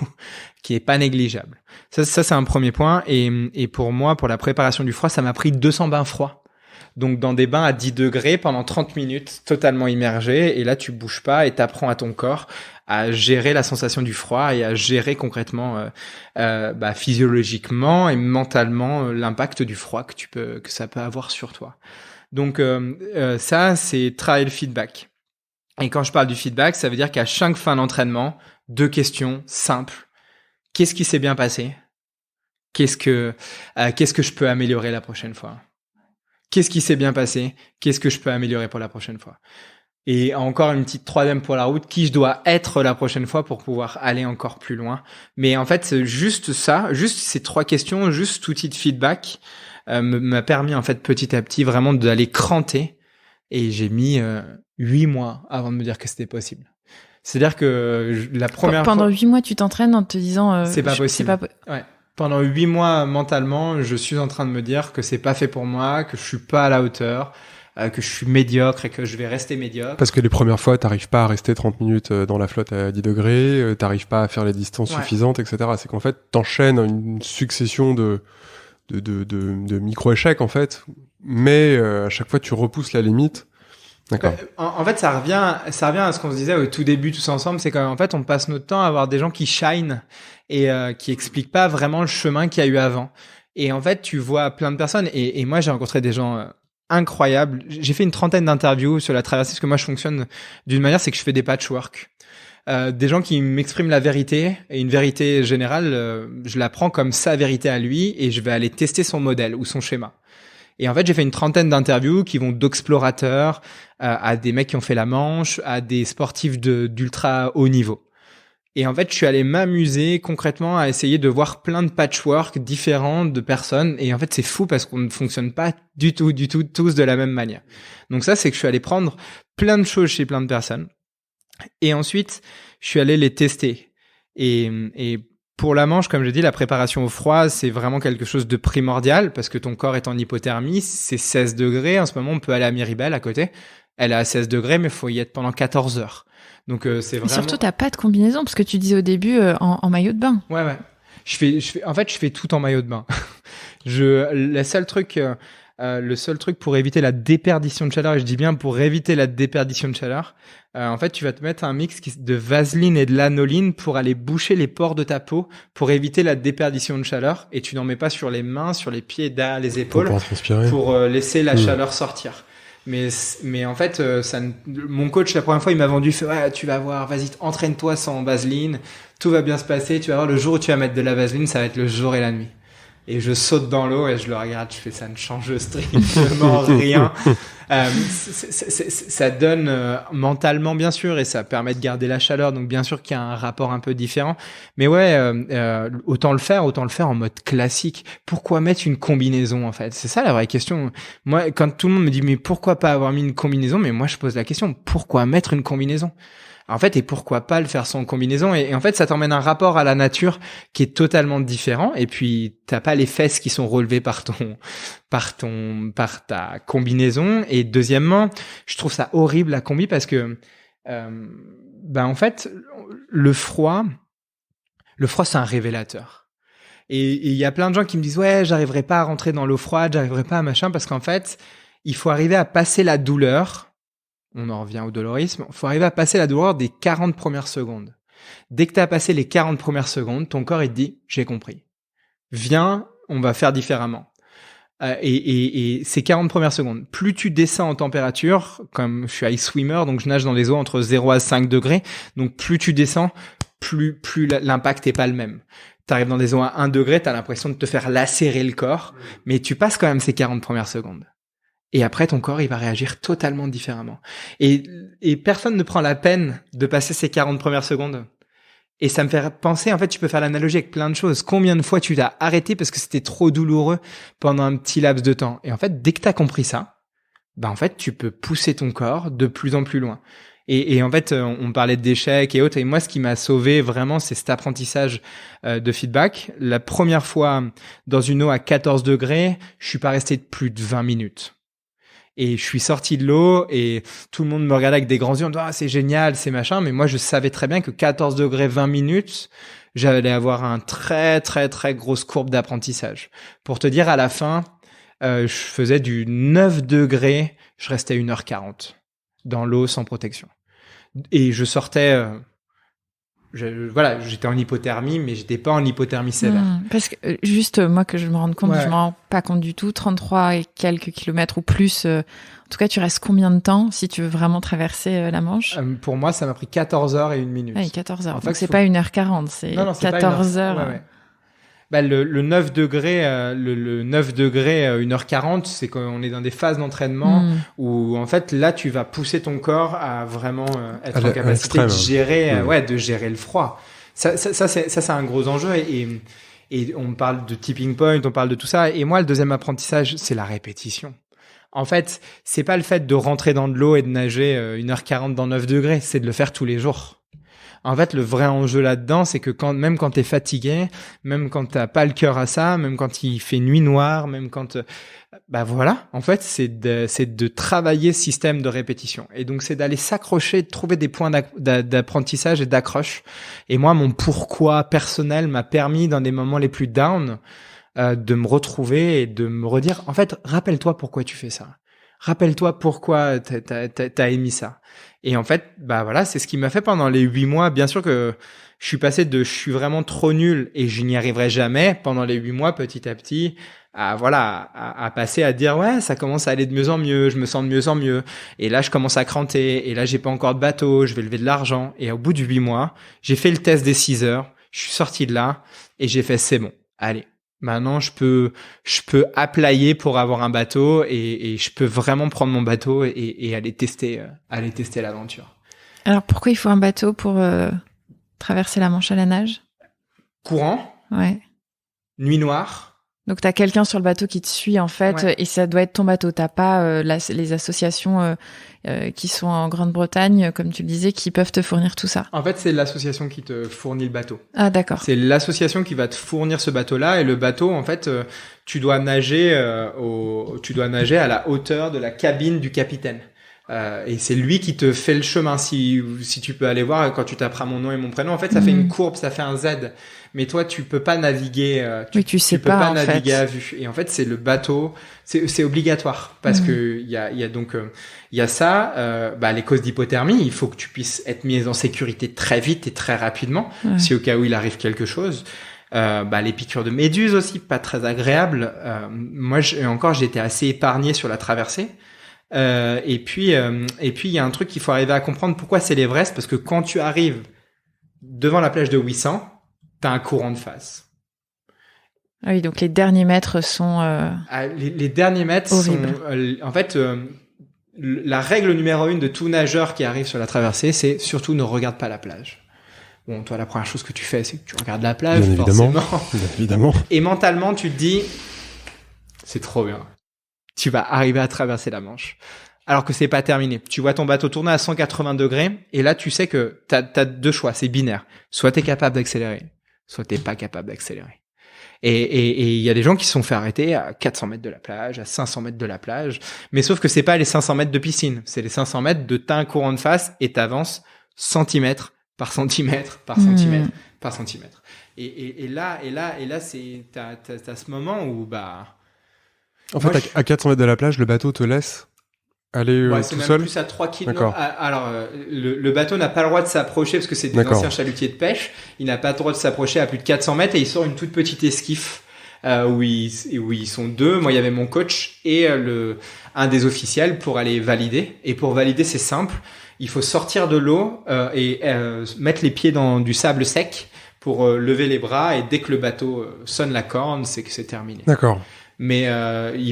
qui est pas négligeable. Ça c'est un premier point. Et pour moi, pour la préparation du froid, ça m'a pris 200 bains froids. Donc dans des bains à 10 degrés pendant 30 minutes, totalement immergé, et là tu bouges pas et t'apprends à ton corps à gérer la sensation du froid et à gérer concrètement, physiologiquement et mentalement l'impact du froid que ça peut avoir sur toi. Donc ça, c'est travailler le feedback. Et quand je parle du feedback, ça veut dire qu'à chaque fin d'entraînement, 2 questions simples. Qu'est-ce qui s'est bien passé ? Qu'est-ce que je peux améliorer la prochaine fois ? Qu'est-ce qui s'est bien passé ? Qu'est-ce que je peux améliorer pour la prochaine fois ? Et encore une petite troisième pour la route, qui je dois être la prochaine fois pour pouvoir aller encore plus loin. Mais en fait, c'est juste ça, juste ces 3 questions, juste tout outil de feedback m'a permis en fait petit à petit vraiment d'aller cranter. Et j'ai mis 8 mois avant de me dire que c'était possible. C'est-à-dire que la première Pendant fois... 8 mois, tu t'entraînes en te disant... c'est pas possible. Ouais. Pendant 8 mois, mentalement, je suis en train de me dire que c'est pas fait pour moi, que je suis pas à la hauteur, que je suis médiocre et que je vais rester médiocre. Parce que les premières fois, t'arrives pas à rester 30 minutes dans la flotte à 10 degrés, t'arrives pas à faire les distances suffisantes, etc. C'est qu'en fait, t'enchaînes une succession de micro-échecs, en fait, mais à chaque fois, tu repousses la limite. D'accord. En fait, ça revient à ce qu'on se disait au tout début tous ensemble, c'est qu'en fait, on passe notre temps à avoir des gens qui shine et qui expliquent pas vraiment le chemin qu'il y a eu avant. Et en fait, tu vois plein de personnes, et moi, j'ai rencontré des gens incroyables. J'ai fait une 30aine d'interviews sur la traversée, parce que moi, je fonctionne d'une manière, c'est que je fais des patchwork. Des gens qui m'expriment la vérité, et une vérité générale, je la prends comme sa vérité à lui, et je vais aller tester son modèle ou son schéma. Et en fait, j'ai fait une 30aine d'interviews qui vont d'explorateurs à des mecs qui ont fait la Manche, à des sportifs d'ultra haut niveau. Et en fait, je suis allé m'amuser concrètement à essayer de voir plein de patchwork différents de personnes. Et en fait, c'est fou parce qu'on ne fonctionne pas du tout, tous de la même manière. Donc ça, c'est que je suis allé prendre plein de choses chez plein de personnes. Et ensuite, je suis allé les tester. Et pour la Manche, comme je dis, la préparation au froid, c'est vraiment quelque chose de primordial parce que ton corps est en hypothermie. C'est 16 degrés. En ce moment, on peut aller à Miribel à côté. Elle est à 16 degrés, mais il faut y être pendant 14 heures. Donc, c'est vraiment... Et surtout, t'as pas de combinaison parce que tu disais au début en maillot de bain. Ouais. En fait, je fais tout en maillot de bain. Le seul truc pour éviter la déperdition de chaleur, et je dis bien pour éviter la déperdition de chaleur, en fait, tu vas te mettre un mix de vaseline et de lanoline pour aller boucher les pores de ta peau pour éviter la déperdition de chaleur. Et tu n'en mets pas sur les mains, sur les pieds, derrière les épaules pour laisser la chaleur sortir. Mais en fait, mon coach, la première fois, il m'a vendu, il fait, ouais, tu vas voir, vas-y, entraîne-toi sans vaseline, tout va bien se passer, tu vas voir, le jour où tu vas mettre de la vaseline, ça va être le jour et la nuit. Et je saute dans l'eau et je le regarde, je fais, ça ne change strictement rien. Ça donne mentalement, bien sûr, et ça permet de garder la chaleur, donc bien sûr qu'il y a un rapport un peu différent. Mais ouais, autant le faire en mode classique. Pourquoi mettre une combinaison, en fait? C'est ça la vraie question. Moi, quand tout le monde me dit, mais pourquoi pas avoir mis une combinaison? Mais moi, je pose la question, pourquoi mettre une combinaison? En fait, et pourquoi pas le faire sans combinaison? Et en fait, ça t'emmène un rapport à la nature qui est totalement différent. Et puis, t'as pas les fesses qui sont relevées par ta combinaison. Et deuxièmement, je trouve ça horrible la combi parce que, en fait, le froid, c'est un révélateur. Et il y a plein de gens qui me disent, ouais, j'arriverai pas à rentrer dans l'eau froide, j'arriverai pas à machin, parce qu'en fait, il faut arriver à passer la douleur. On en revient au dolorisme. Il faut arriver à passer la douleur des 40 premières secondes. Dès que tu as passé les 40 premières secondes, ton corps, il te dit, j'ai compris. Viens, on va faire différemment. Et ces 40 premières secondes, plus tu descends en température, comme je suis ice swimmer, donc je nage dans les eaux entre 0 à 5 degrés, donc plus tu descends, plus l'impact est pas le même. T'arrives dans des eaux à 1 degré, t'as l'impression de te faire lacérer le corps, mais tu passes quand même ces 40 premières secondes. Et après, ton corps, il va réagir totalement différemment. Et personne ne prend la peine de passer ces 40 premières secondes. Et ça me fait penser, en fait, tu peux faire l'analogie avec plein de choses. Combien de fois tu t'as arrêté parce que c'était trop douloureux pendant un petit laps de temps? Et en fait, dès que t'as compris ça, en fait, tu peux pousser ton corps de plus en plus loin. Et en fait, on parlait d'échecs et autres. Et moi, ce qui m'a sauvé vraiment, c'est cet apprentissage de feedback. La première fois, dans une eau à 14 degrés, je suis pas resté plus de 20 minutes. Et je suis sorti de l'eau et tout le monde me regardait avec des grands yeux en disant, ah, c'est génial, c'est machin. Mais moi, je savais très bien que 14 degrés, 20 minutes, j'allais avoir un très, très, très grosse courbe d'apprentissage. Pour te dire, à la fin, je faisais du 9 degrés, je restais 1h40 dans l'eau sans protection. Et je sortais, j'étais en hypothermie, mais j'étais pas en hypothermie sévère. Parce que juste moi que je me rende compte, je m'en rends pas compte du tout. 33 et quelques kilomètres ou plus. En tout cas, tu restes combien de temps si tu veux vraiment traverser la Manche? Pour moi, ça m'a pris 14 heures et 1 minute. Oui, 14 heures. En Donc c'est pas 1h40, c'est 14 heures. Ouais. Le 9 degrés, le 9 degrés, 1h40, c'est qu'on est dans des phases d'entraînement où, en fait, là, tu vas pousser ton corps à vraiment être en capacité de gérer, de gérer le froid. Ça, c'est un gros enjeu et on parle de tipping point, on parle de tout ça. Et moi, le deuxième apprentissage, c'est la répétition. En fait, c'est pas le fait de rentrer dans de l'eau et de nager 1h40 dans 9 degrés, c'est de le faire tous les jours. En fait, le vrai enjeu là-dedans, c'est que même quand t'es fatigué, même quand t'as pas le cœur à ça, même quand il fait nuit noire, même quand, en fait, c'est de travailler ce système de répétition. Et donc, c'est d'aller s'accrocher, de trouver des points d'apprentissage et d'accroche. Et moi, mon pourquoi personnel m'a permis, dans des moments les plus down, de me retrouver et de me redire, en fait, rappelle-toi pourquoi tu fais ça. Rappelle-toi pourquoi t'as émis ça. Et en fait, c'est ce qui m'a fait pendant les 8 mois. Bien sûr que je suis passé de je suis vraiment trop nul et je n'y arriverai jamais pendant les 8 mois petit à petit à passer à dire ouais, ça commence à aller de mieux en mieux, je me sens de mieux en mieux. Et là, je commence à cranter et là, j'ai pas encore de bateau, je vais lever de l'argent. Et au bout de 8 mois, j'ai fait le test des 6 heures, je suis sorti de là et j'ai fait c'est bon. Allez. Maintenant, je peux applayer pour avoir un bateau et je peux vraiment prendre mon bateau et aller tester l'aventure. Alors, pourquoi il faut un bateau pour traverser la Manche à la nage? Courant. Ouais. Nuit noire. Donc, t'as quelqu'un sur le bateau qui te suit, en fait, et ça doit être ton bateau. T'as pas les associations qui sont en Grande-Bretagne, comme tu le disais, qui peuvent te fournir tout ça. En fait, c'est l'association qui te fournit le bateau. Ah, d'accord. C'est l'association qui va te fournir ce bateau-là, et le bateau, en fait, tu dois nager à la hauteur de la cabine du capitaine. Et c'est lui qui te fait le chemin. Si tu peux aller voir, quand tu taperas mon nom et mon prénom, en fait, ça fait une courbe, ça fait un Z. Mais toi, tu peux pas naviguer. Tu sais peux pas naviguer fait. à vue. Et en fait, c'est le bateau. C'est obligatoire parce que il y a ça. Les causes d'hypothermie. Il faut que tu puisses être mis en sécurité très vite et très rapidement, si au cas où il arrive quelque chose. Les piqûres de méduses aussi, pas très agréables. Moi, j'ai été assez épargné sur la traversée. Et puis il y a un truc qu'il faut arriver à comprendre, pourquoi c'est l'Everest, parce que quand tu arrives devant la plage de 800, t'as un courant de face. Ah oui, donc les derniers mètres sont les derniers mètres horribles. Sont la règle numéro 1 de tout nageur qui arrive sur la traversée, c'est surtout ne regarde pas la plage. Bon, toi, la première chose que tu fais, c'est que tu regardes la plage, bien évidemment. Et mentalement, tu te dis, c'est trop bien. Tu vas arriver à traverser la Manche. Alors que c'est pas terminé. Tu vois ton bateau tourner à 180 degrés, et là, tu sais que t'as 2 choix, c'est binaire. Soit t'es capable d'accélérer, soit t'es pas capable d'accélérer. Et il y a des gens qui se sont fait arrêter à 400 mètres de la plage, à 500 mètres de la plage. Mais sauf que c'est pas les 500 mètres de piscine. C'est les 500 mètres de t'as un courant de face et t'avances centimètre par centimètre par centimètre par centimètre. Et là, t'as ce moment où, en fait, à 400 mètres de la plage, le bateau te laisse aller c'est tout même seul. plus à 3 km. D'accord. Alors, le bateau n'a pas le droit de s'approcher parce que c'est des anciens chalutiers de pêche. Il n'a pas le droit de s'approcher à plus de 400 mètres et il sort une toute petite esquif où ils sont 2. Moi, il y avait mon coach et un des officiels pour aller valider. Et pour valider, c'est simple. Il faut sortir de l'eau et mettre les pieds dans du sable sec pour lever les bras. Et dès que le bateau sonne la corne, c'est que c'est terminé. D'accord. Mais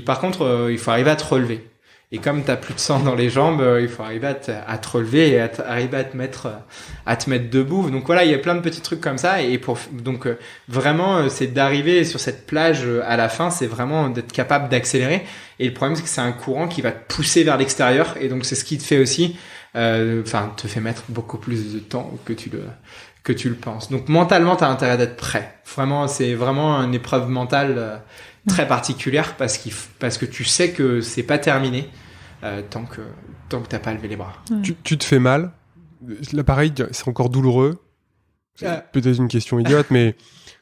par contre, il faut arriver à te relever. Et comme t'as plus de sang dans les jambes, il faut arriver à te relever et arriver à te mettre debout. Donc voilà, il y a plein de petits trucs comme ça. Et donc vraiment, c'est d'arriver sur cette plage à la fin, c'est vraiment d'être capable d'accélérer. Et le problème, c'est que c'est un courant qui va te pousser vers l'extérieur. Et donc c'est ce qui te fait aussi, te fait mettre beaucoup plus de temps que tu le penses. Donc mentalement, t'as intérêt d'être prêt. Vraiment, c'est vraiment une épreuve mentale très particulière parce que tu sais que c'est pas terminé tant que t'as pas levé les bras. Tu te fais mal. Là, pareil, c'est encore douloureux. C'est peut-être une question idiote, mais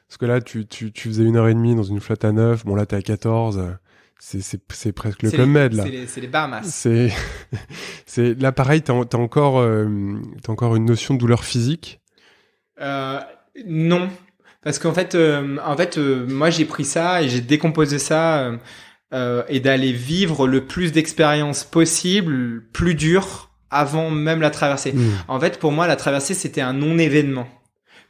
parce que là, tu faisais 1h30 dans une flotte à 9. Bon, là, t'es à 14. C'est presque le Club Med, là. C'est les Bahamas. C'est là, pareil, t'as encore une notion de douleur physique. Non. Parce qu'en fait, moi, j'ai pris ça et j'ai décomposé ça et d'aller vivre le plus d'expériences possible, plus dur, avant même la traversée. En fait, pour moi, la traversée, c'était un non-événement.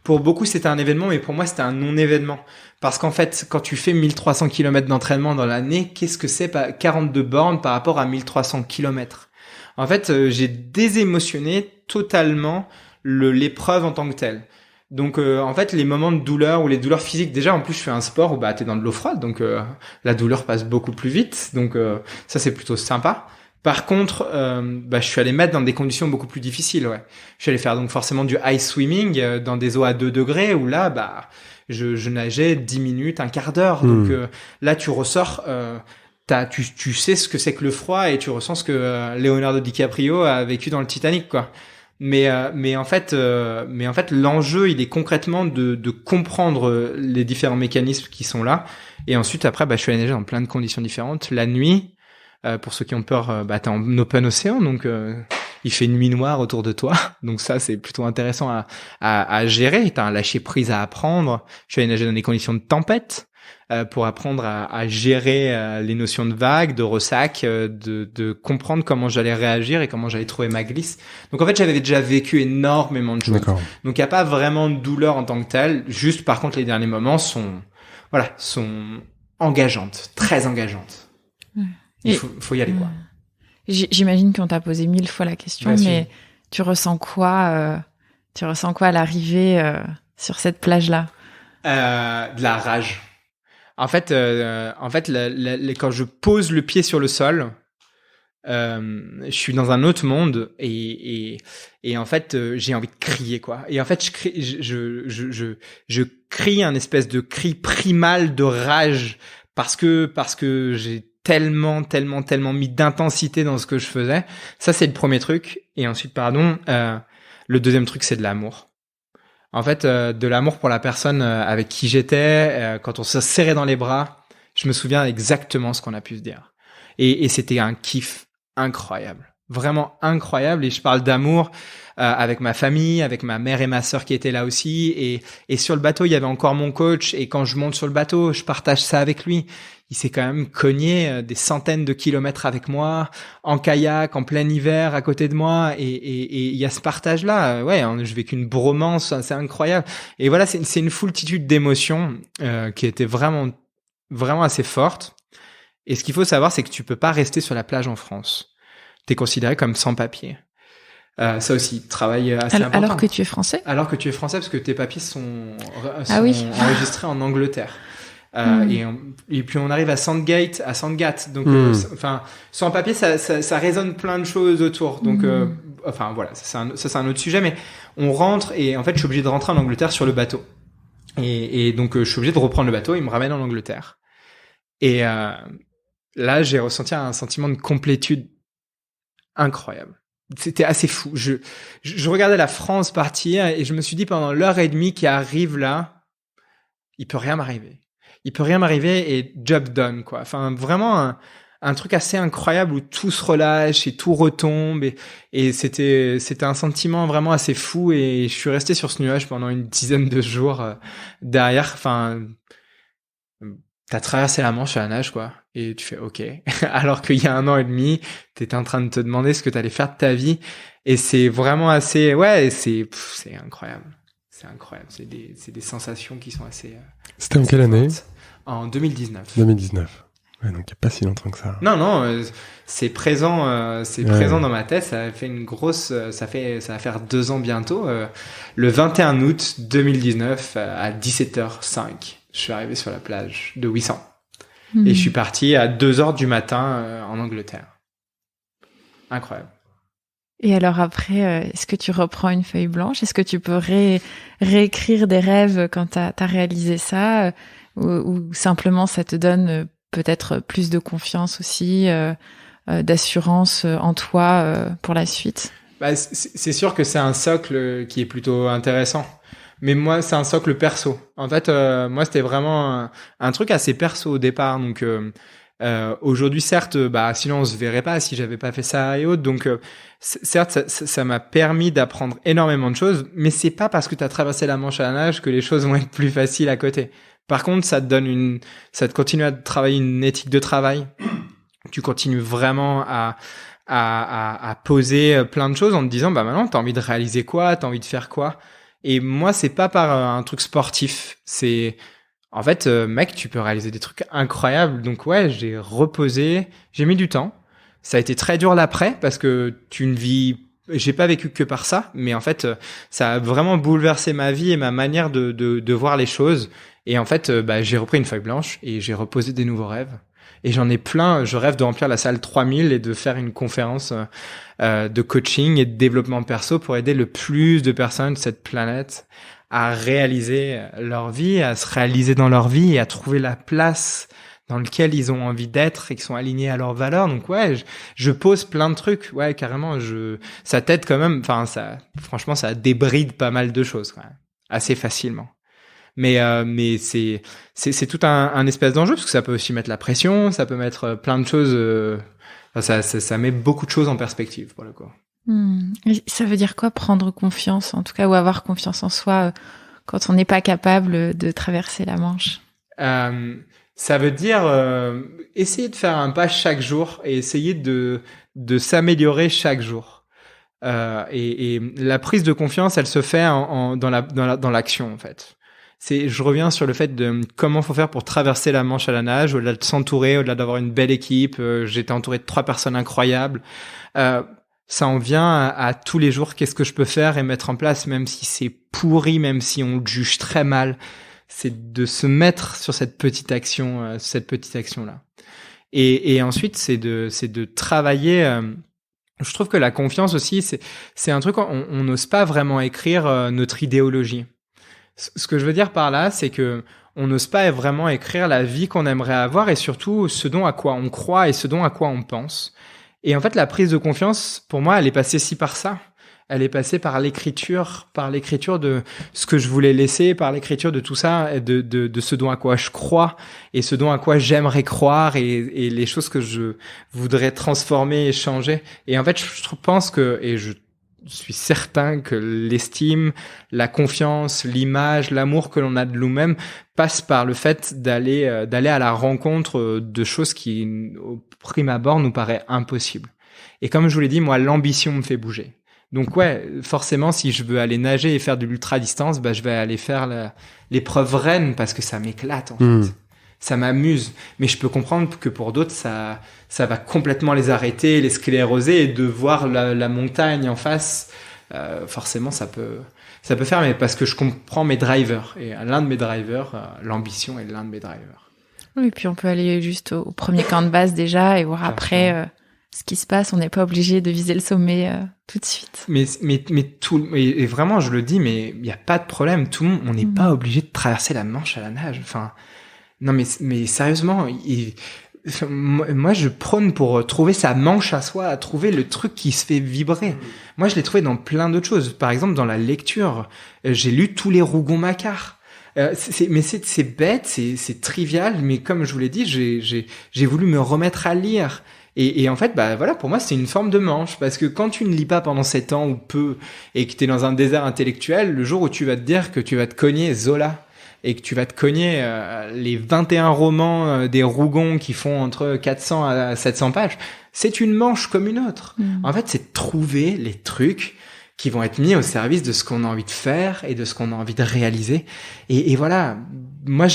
Pour beaucoup, c'était un événement, mais pour moi, c'était un non-événement. Parce qu'en fait, quand tu fais 1300 km d'entraînement dans l'année, qu'est-ce que c'est 42 bornes par rapport à 1300 km? En fait, j'ai désémotionné totalement l'épreuve en tant que telle. Donc, en fait, les moments de douleur ou les douleurs physiques, déjà, en plus, je fais un sport où t'es dans de l'eau froide, donc la douleur passe beaucoup plus vite. Donc, ça, c'est plutôt sympa. Par contre, je suis allé mettre dans des conditions beaucoup plus difficiles. Ouais, je suis allé faire donc forcément du ice swimming dans des eaux à 2 degrés où là, je nageais 10 minutes, un quart d'heure. Donc là, tu ressors, tu sais ce que c'est que le froid et tu ressens ce que Leonardo DiCaprio a vécu dans le Titanic, quoi. Mais en fait, l'enjeu, il est concrètement de comprendre les différents mécanismes qui sont là. Et ensuite, après, je suis allé nager dans plein de conditions différentes. La nuit. Pour ceux qui ont peur, t'es en open océan, donc il fait une nuit noire autour de toi. Donc ça, c'est plutôt intéressant à gérer. T'as un lâcher prise à apprendre. Je suis allé nager dans des conditions de tempête pour apprendre à gérer les notions de vagues, de ressac, de comprendre comment j'allais réagir et comment j'allais trouver ma glisse. Donc en fait, j'avais déjà vécu énormément de choses. D'accord. Donc il y a pas vraiment de douleur en tant que telle. Juste par contre, les derniers moments sont engageantes, très engageantes. Il faut y aller, quoi. J'imagine qu'on t'a posé 1000 fois la question, mais tu ressens quoi à l'arrivée sur cette plage-là? De la rage. En fait, quand je pose le pied sur le sol, je suis dans un autre monde et en fait, j'ai envie de crier, quoi. Et en fait, je crie un espèce de cri primal de rage parce que j'ai tellement mis d'intensité dans ce que je faisais. Ça, c'est le premier truc. Et ensuite, le deuxième truc, c'est de l'amour. En fait, de l'amour pour la personne avec qui j'étais. Quand on se serrait dans les bras, je me souviens exactement ce qu'on a pu se dire. Et c'était un kiff incroyable. Vraiment incroyable. Et je parle d'amour avec ma famille, avec ma mère et ma sœur qui étaient là aussi. Et sur le bateau, il y avait encore mon coach. Et quand je monte sur le bateau, je partage ça avec lui. Il s'est quand même cogné des centaines de kilomètres avec moi, en kayak, en plein hiver, à côté de moi. Et il y a ce partage-là. Je vécu une bromance, c'est incroyable. Et voilà, c'est une foultitude d'émotions qui était vraiment, vraiment assez forte. Et ce qu'il faut savoir, c'est que tu peux pas rester sur la plage en France. T'es considéré comme sans papier. Ça aussi, travail assez important. Alors que tu es français? Alors que tu es français, parce que tes papiers sont enregistrés en Angleterre. Et puis on arrive à Sandgate. Donc, sans papier, ça résonne plein de choses autour. Donc, voilà, ça c'est un autre sujet. Mais on rentre et en fait, je suis obligé de rentrer en Angleterre sur le bateau. Et donc, je suis obligé de reprendre le bateau. Il me ramène en Angleterre. Et là, j'ai ressenti un sentiment de complétude incroyable. C'était assez fou. Je regardais la France partir et je me suis dit pendant l'heure et demie qui arrive là, il peut rien m'arriver. Et job done, quoi. Enfin, vraiment un truc assez incroyable où tout se relâche et tout retombe et c'était un sentiment vraiment assez fou et je suis resté sur ce nuage pendant une dizaine de jours derrière. Enfin, t'as traversé la Manche à la nage, quoi. Et tu fais OK. Alors qu'il y a 1 an et demi, t'étais en train de te demander ce que t'allais faire de ta vie. Et c'est vraiment assez, c'est incroyable. C'est incroyable. C'est des sensations qui sont assez. C'était en quelle année? En 2019. 2019. Ouais, donc il n'y a pas si longtemps que ça. Non, c'est présent, présent dans ma tête. Ça a fait une grosse, ça va faire 2 ans bientôt. Le 21 août 2019 à 17h05. Je suis arrivé sur la plage de Ouessant. Et je suis parti à 2h du matin en Angleterre. Incroyable. Et alors après, est-ce que tu reprends une feuille blanche? Est-ce que tu peux réécrire des rêves quand t'as réalisé ça? Ou simplement ça te donne peut-être plus de confiance aussi, d'assurance en toi pour la suite? C'est sûr que c'est un socle qui est plutôt intéressant. Mais moi, c'est un socle perso. En fait, moi, c'était vraiment un truc assez perso au départ. Donc, aujourd'hui, certes, sinon on se verrait pas si j'avais pas fait ça et autres. Donc, certes, ça m'a permis d'apprendre énormément de choses. Mais c'est pas parce que tu as traversé la Manche à la nage que les choses vont être plus faciles à côté. Par contre, ça te continue à travailler une éthique de travail. Tu continues vraiment à poser plein de choses en te disant, maintenant, t'as envie de réaliser quoi? T'as envie de faire quoi? Et moi, c'est pas par un truc sportif. C'est, en fait, mec, tu peux réaliser des trucs incroyables. Donc ouais, j'ai reposé, j'ai mis du temps. Ça a été très dur l'après parce que j'ai pas vécu que par ça, mais en fait, ça a vraiment bouleversé ma vie et ma manière de voir les choses. Et en fait, j'ai repris une feuille blanche et j'ai reposé des nouveaux rêves. Et j'en ai plein. Je rêve de remplir la salle 3000 et de faire une conférence de coaching et de développement perso pour aider le plus de personnes de cette planète à réaliser leur vie, à se réaliser dans leur vie et à trouver la place dans lequel ils ont envie d'être et qui sont alignés à leurs valeurs. Donc ouais, je pose plein de trucs. Ouais, carrément, ça t'aide quand même. Enfin, franchement, ça débride pas mal de choses quand même, assez facilement. Mais c'est tout un espèce d'enjeu parce que ça peut aussi mettre la pression, ça peut mettre plein de choses. Ça met beaucoup de choses en perspective pour le coup. Ça veut dire quoi prendre confiance, en tout cas, ou avoir confiance en soi quand on n'est pas capable de traverser la Manche? Ça veut dire essayer de faire un pas chaque jour et essayer de s'améliorer chaque jour. Et la prise de confiance, elle se fait dans l'action en fait. Je reviens sur le fait de comment faut faire pour traverser la Manche à la nage, au-delà de s'entourer, au-delà d'avoir une belle équipe. J'étais entouré de 3 personnes incroyables. Ça en vient à tous les jours. Qu'est-ce que je peux faire et mettre en place, même si c'est pourri, même si on le juge très mal. C'est de se mettre sur cette petite action là. Et ensuite, c'est de travailler. Je trouve que la confiance aussi, c'est un truc on n'ose pas vraiment écrire notre idéologie. Ce que je veux dire par là, c'est que on n'ose pas vraiment écrire la vie qu'on aimerait avoir et surtout ce dont à quoi on croit et ce dont à quoi on pense. Et en fait, la prise de confiance, pour moi, elle est passée par ça. Elle est passée par l'écriture de ce que je voulais laisser, par l'écriture de tout ça, de ce dont à quoi je crois et ce dont à quoi j'aimerais croire et les choses que je voudrais transformer et changer. Et en fait, je pense que, et je suis certain que l'estime, la confiance, l'image, l'amour que l'on a de nous-mêmes passe par le fait d'aller à la rencontre de choses qui, au prime abord, nous paraît impossibles. Et comme je vous l'ai dit, moi, l'ambition me fait bouger. Donc ouais, forcément, si je veux aller nager et faire de l'ultra-distance, je vais aller faire l'épreuve reine parce que ça m'éclate, en fait. Ça m'amuse. Mais je peux comprendre que pour d'autres, ça va complètement les arrêter, les scléroser et de voir la montagne en face. Forcément, ça peut faire, mais parce que je comprends mes drivers. Et l'un de mes drivers, l'ambition est l'un de mes drivers. Oui, puis on peut aller juste au premier camp de base déjà et voir après ce qui se passe. On n'est pas obligé de viser le sommet tout de suite. Mais et vraiment, je le dis, mais il n'y a pas de problème. Tout le monde, on n'est pas obligé de traverser la Manche à la nage. Enfin, non, mais sérieusement, moi, je prône pour trouver sa Manche à soi, à trouver le truc qui se fait vibrer. Moi, je l'ai trouvé dans plein d'autres choses. Par exemple, dans la lecture, j'ai lu tous les Rougon-Macquart. C'est bête, c'est trivial, mais comme je vous l'ai dit, j'ai voulu me remettre à lire. Et en fait, voilà, pour moi, c'est une forme de manche, parce que quand tu ne lis pas pendant 7 ans ou peu, et que t'es dans un désert intellectuel, le jour où tu vas te dire que tu vas te cogner Zola, et que tu vas te cogner les 21 romans des Rougon qui font entre 400 à 700 pages, c'est une manche comme une autre. En fait, c'est de trouver les trucs qui vont être mis au service de ce qu'on a envie de faire et de ce qu'on a envie de réaliser. Et voilà, moi,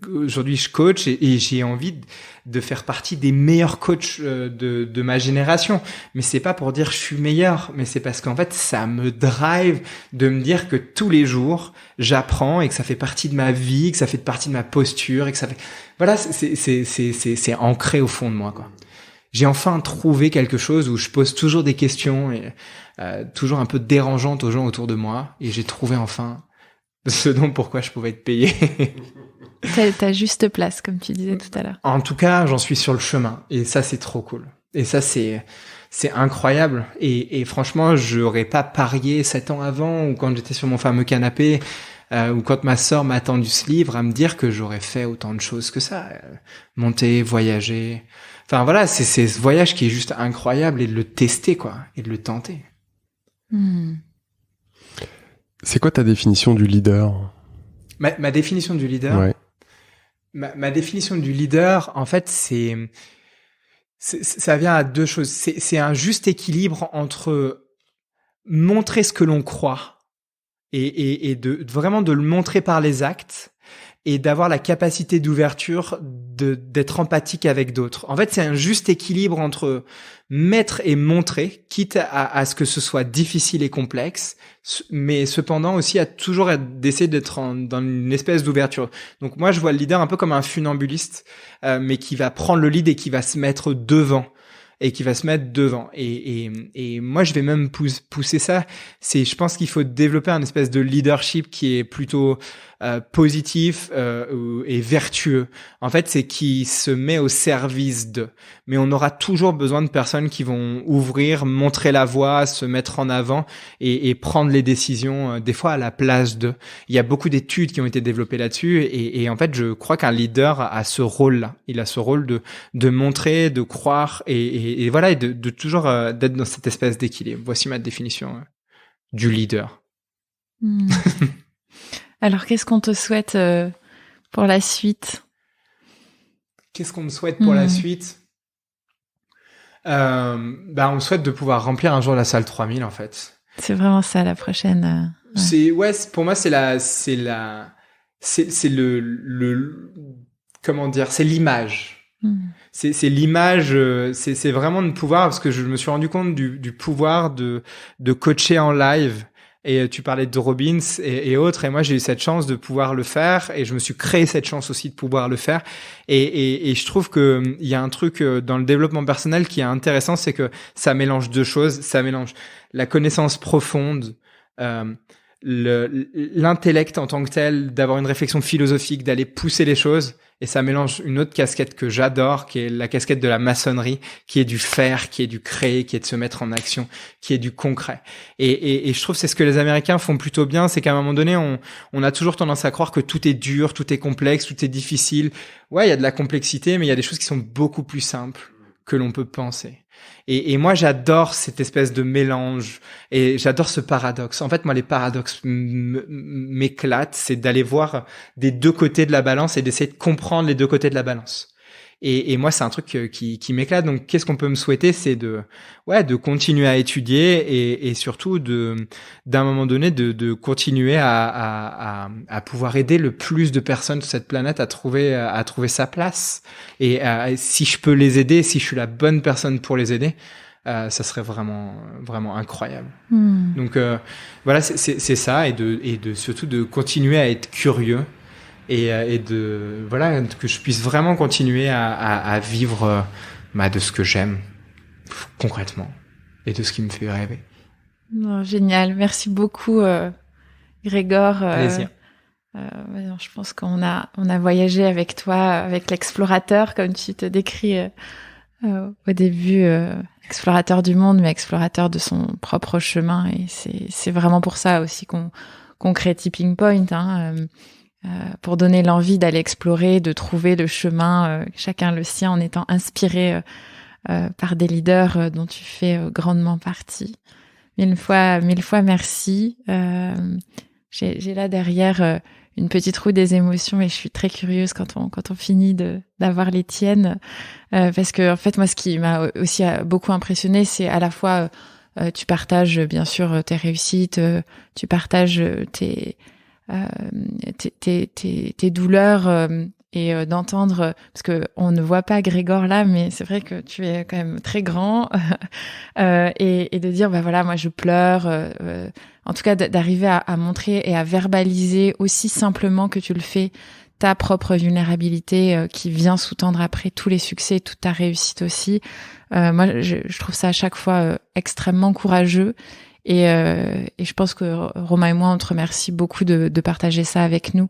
aujourd'hui, je coach et j'ai envie de faire partie des meilleurs coachs de ma génération. Mais c'est pas pour dire je suis meilleur, mais c'est parce qu'en fait, ça me drive de me dire que tous les jours, j'apprends et que ça fait partie de ma vie, que ça fait partie de ma posture et que ça fait, voilà, c'est ancré au fond de moi, quoi. J'ai enfin trouvé quelque chose où je pose toujours des questions et toujours un peu dérangeantes aux gens autour de moi, et j'ai trouvé enfin ce dont pourquoi je pouvais être payé. Ta juste place, comme tu disais tout à l'heure. En tout cas, j'en suis sur le chemin, et ça, c'est trop cool. Et ça, c'est incroyable. Et franchement, j'aurais pas parié 7 ans avant, ou quand j'étais sur mon fameux canapé, ou quand ma sœur m'a tendu ce livre, à me dire que j'aurais fait autant de choses que ça. Monter, voyager. Enfin voilà, c'est ce voyage qui est juste incroyable, et de le tester, quoi, et de le tenter. C'est quoi ta définition du leader ? Ma définition du leader, ouais. Ma définition du leader, en fait, ça vient à 2 choses. C'est un juste équilibre entre montrer ce que l'on croit et vraiment de le montrer par les actes et d'avoir la capacité d'ouverture d'être empathique avec d'autres. En fait, c'est un juste équilibre entre mettre et montrer, quitte à ce que ce soit difficile et complexe, mais cependant aussi d'essayer d'être dans une espèce d'ouverture. Donc moi, je vois le leader un peu comme un funambuliste, mais qui va prendre le lead et qui va se mettre devant. Et moi, je vais même pousser ça. Je pense qu'il faut développer un espèce de leadership qui est plutôt positif et vertueux. En fait, c'est qui se met au service de. Mais on aura toujours besoin de personnes qui vont ouvrir, montrer la voie, se mettre en avant et prendre les décisions, des fois à la place de. Il y a beaucoup d'études qui ont été développées là-dessus et en fait, je crois qu'un leader a ce rôle-là. Il a ce rôle de montrer, de croire et voilà, et de toujours d'être dans cette espèce d'équilibre. Voici ma définition du leader. Alors, qu'est-ce qu'on te souhaite pour la suite? Qu'est-ce qu'on me souhaite pour la suite? On me souhaite de pouvoir remplir un jour la salle 3000, en fait. C'est vraiment ça, la prochaine. Pour moi, c'est comment dire, c'est l'image. C'est l'image, c'est vraiment de pouvoir, parce que je me suis rendu compte du pouvoir de coacher en live. Et tu parlais de Robbins et autres, et moi j'ai eu cette chance de pouvoir le faire, et je me suis créé cette chance aussi de pouvoir le faire. Et je trouve que il y a un truc dans le développement personnel qui est intéressant, c'est que ça mélange deux choses. Ça mélange la connaissance profonde, l'intellect en tant que tel, d'avoir une réflexion philosophique, d'aller pousser les choses, et ça mélange une autre casquette que j'adore, qui est la casquette de la maçonnerie, qui est du faire, qui est du créer, qui est de se mettre en action, qui est du concret. Et je trouve que c'est ce que les Américains font plutôt bien, c'est qu'à un moment donné, on a toujours tendance à croire que tout est dur, tout est complexe, tout est difficile. Ouais, il y a de la complexité, mais il y a des choses qui sont beaucoup plus simples que l'on peut penser. Et moi, j'adore cette espèce de mélange et j'adore ce paradoxe. En fait, moi, les paradoxes m'éclatent. C'est d'aller voir des deux côtés de la balance et d'essayer de comprendre les deux côtés de la balance. Et moi, c'est un truc qui m'éclate. Donc, qu'est-ce qu'on peut me souhaiter? C'est de continuer à étudier et surtout d'un moment donné, de continuer à pouvoir aider le plus de personnes sur cette planète à trouver sa place. Et si je peux les aider, si je suis la bonne personne pour les aider, ça serait vraiment, vraiment incroyable. Donc, voilà, c'est ça. Et surtout de continuer à être curieux. Et que je puisse vraiment continuer à vivre de ce que j'aime concrètement et de ce qui me fait rêver. Génial, merci beaucoup Grégor. Plaisir. Je pense qu'on a voyagé avec toi, avec l'explorateur, comme tu te décris au début, explorateur du monde, mais explorateur de son propre chemin. Et c'est vraiment pour ça aussi qu'on crée Tipping Point. Pour donner l'envie d'aller explorer, de trouver le chemin, chacun le sien, en étant inspiré par des leaders dont tu fais grandement partie. Mille fois merci. J'ai là derrière une petite roue des émotions et je suis très curieuse quand on finit d'avoir les tiennes, parce que en fait moi ce qui m'a aussi beaucoup impressionnée, c'est à la fois tu partages bien sûr tes réussites, tu partages tes douleurs et d'entendre, parce que on ne voit pas Grégor là, mais c'est vrai que tu es quand même très grand et de dire moi je pleure, en tout cas d'arriver à montrer et à verbaliser aussi simplement que tu le fais ta propre vulnérabilité qui vient sous-tendre après tous les succès, toute ta réussite aussi. Moi je trouve ça à chaque fois extrêmement courageux. Et je pense que Romain et moi, on te remercie beaucoup de partager ça avec nous,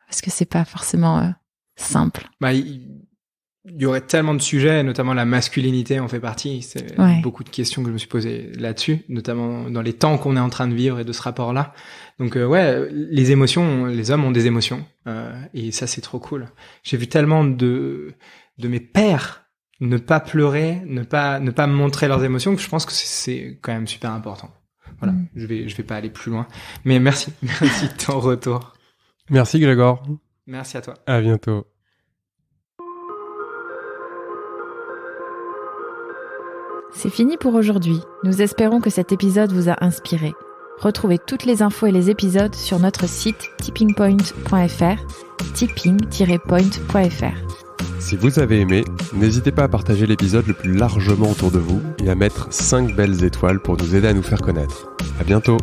parce que c'est pas forcément simple. Il y aurait tellement de sujets, notamment la masculinité en fait partie. C'est beaucoup de questions que je me suis posées là-dessus, notamment dans les temps qu'on est en train de vivre et de ce rapport-là. Donc les émotions, les hommes ont des émotions, et ça c'est trop cool. J'ai vu tellement de mes pairs ne pas pleurer, ne pas me montrer leurs émotions, que je pense que c'est quand même super important. Voilà, je vais pas aller plus loin. Mais merci de ton retour. Merci Grégor. Merci à toi. À bientôt. C'est fini pour aujourd'hui. Nous espérons que cet épisode vous a inspiré. Retrouvez toutes les infos et les épisodes sur notre site tippingpoint.fr, tipping-point.fr. Si vous avez aimé, n'hésitez pas à partager l'épisode le plus largement autour de vous et à mettre 5 belles étoiles pour nous aider à nous faire connaître. À bientôt!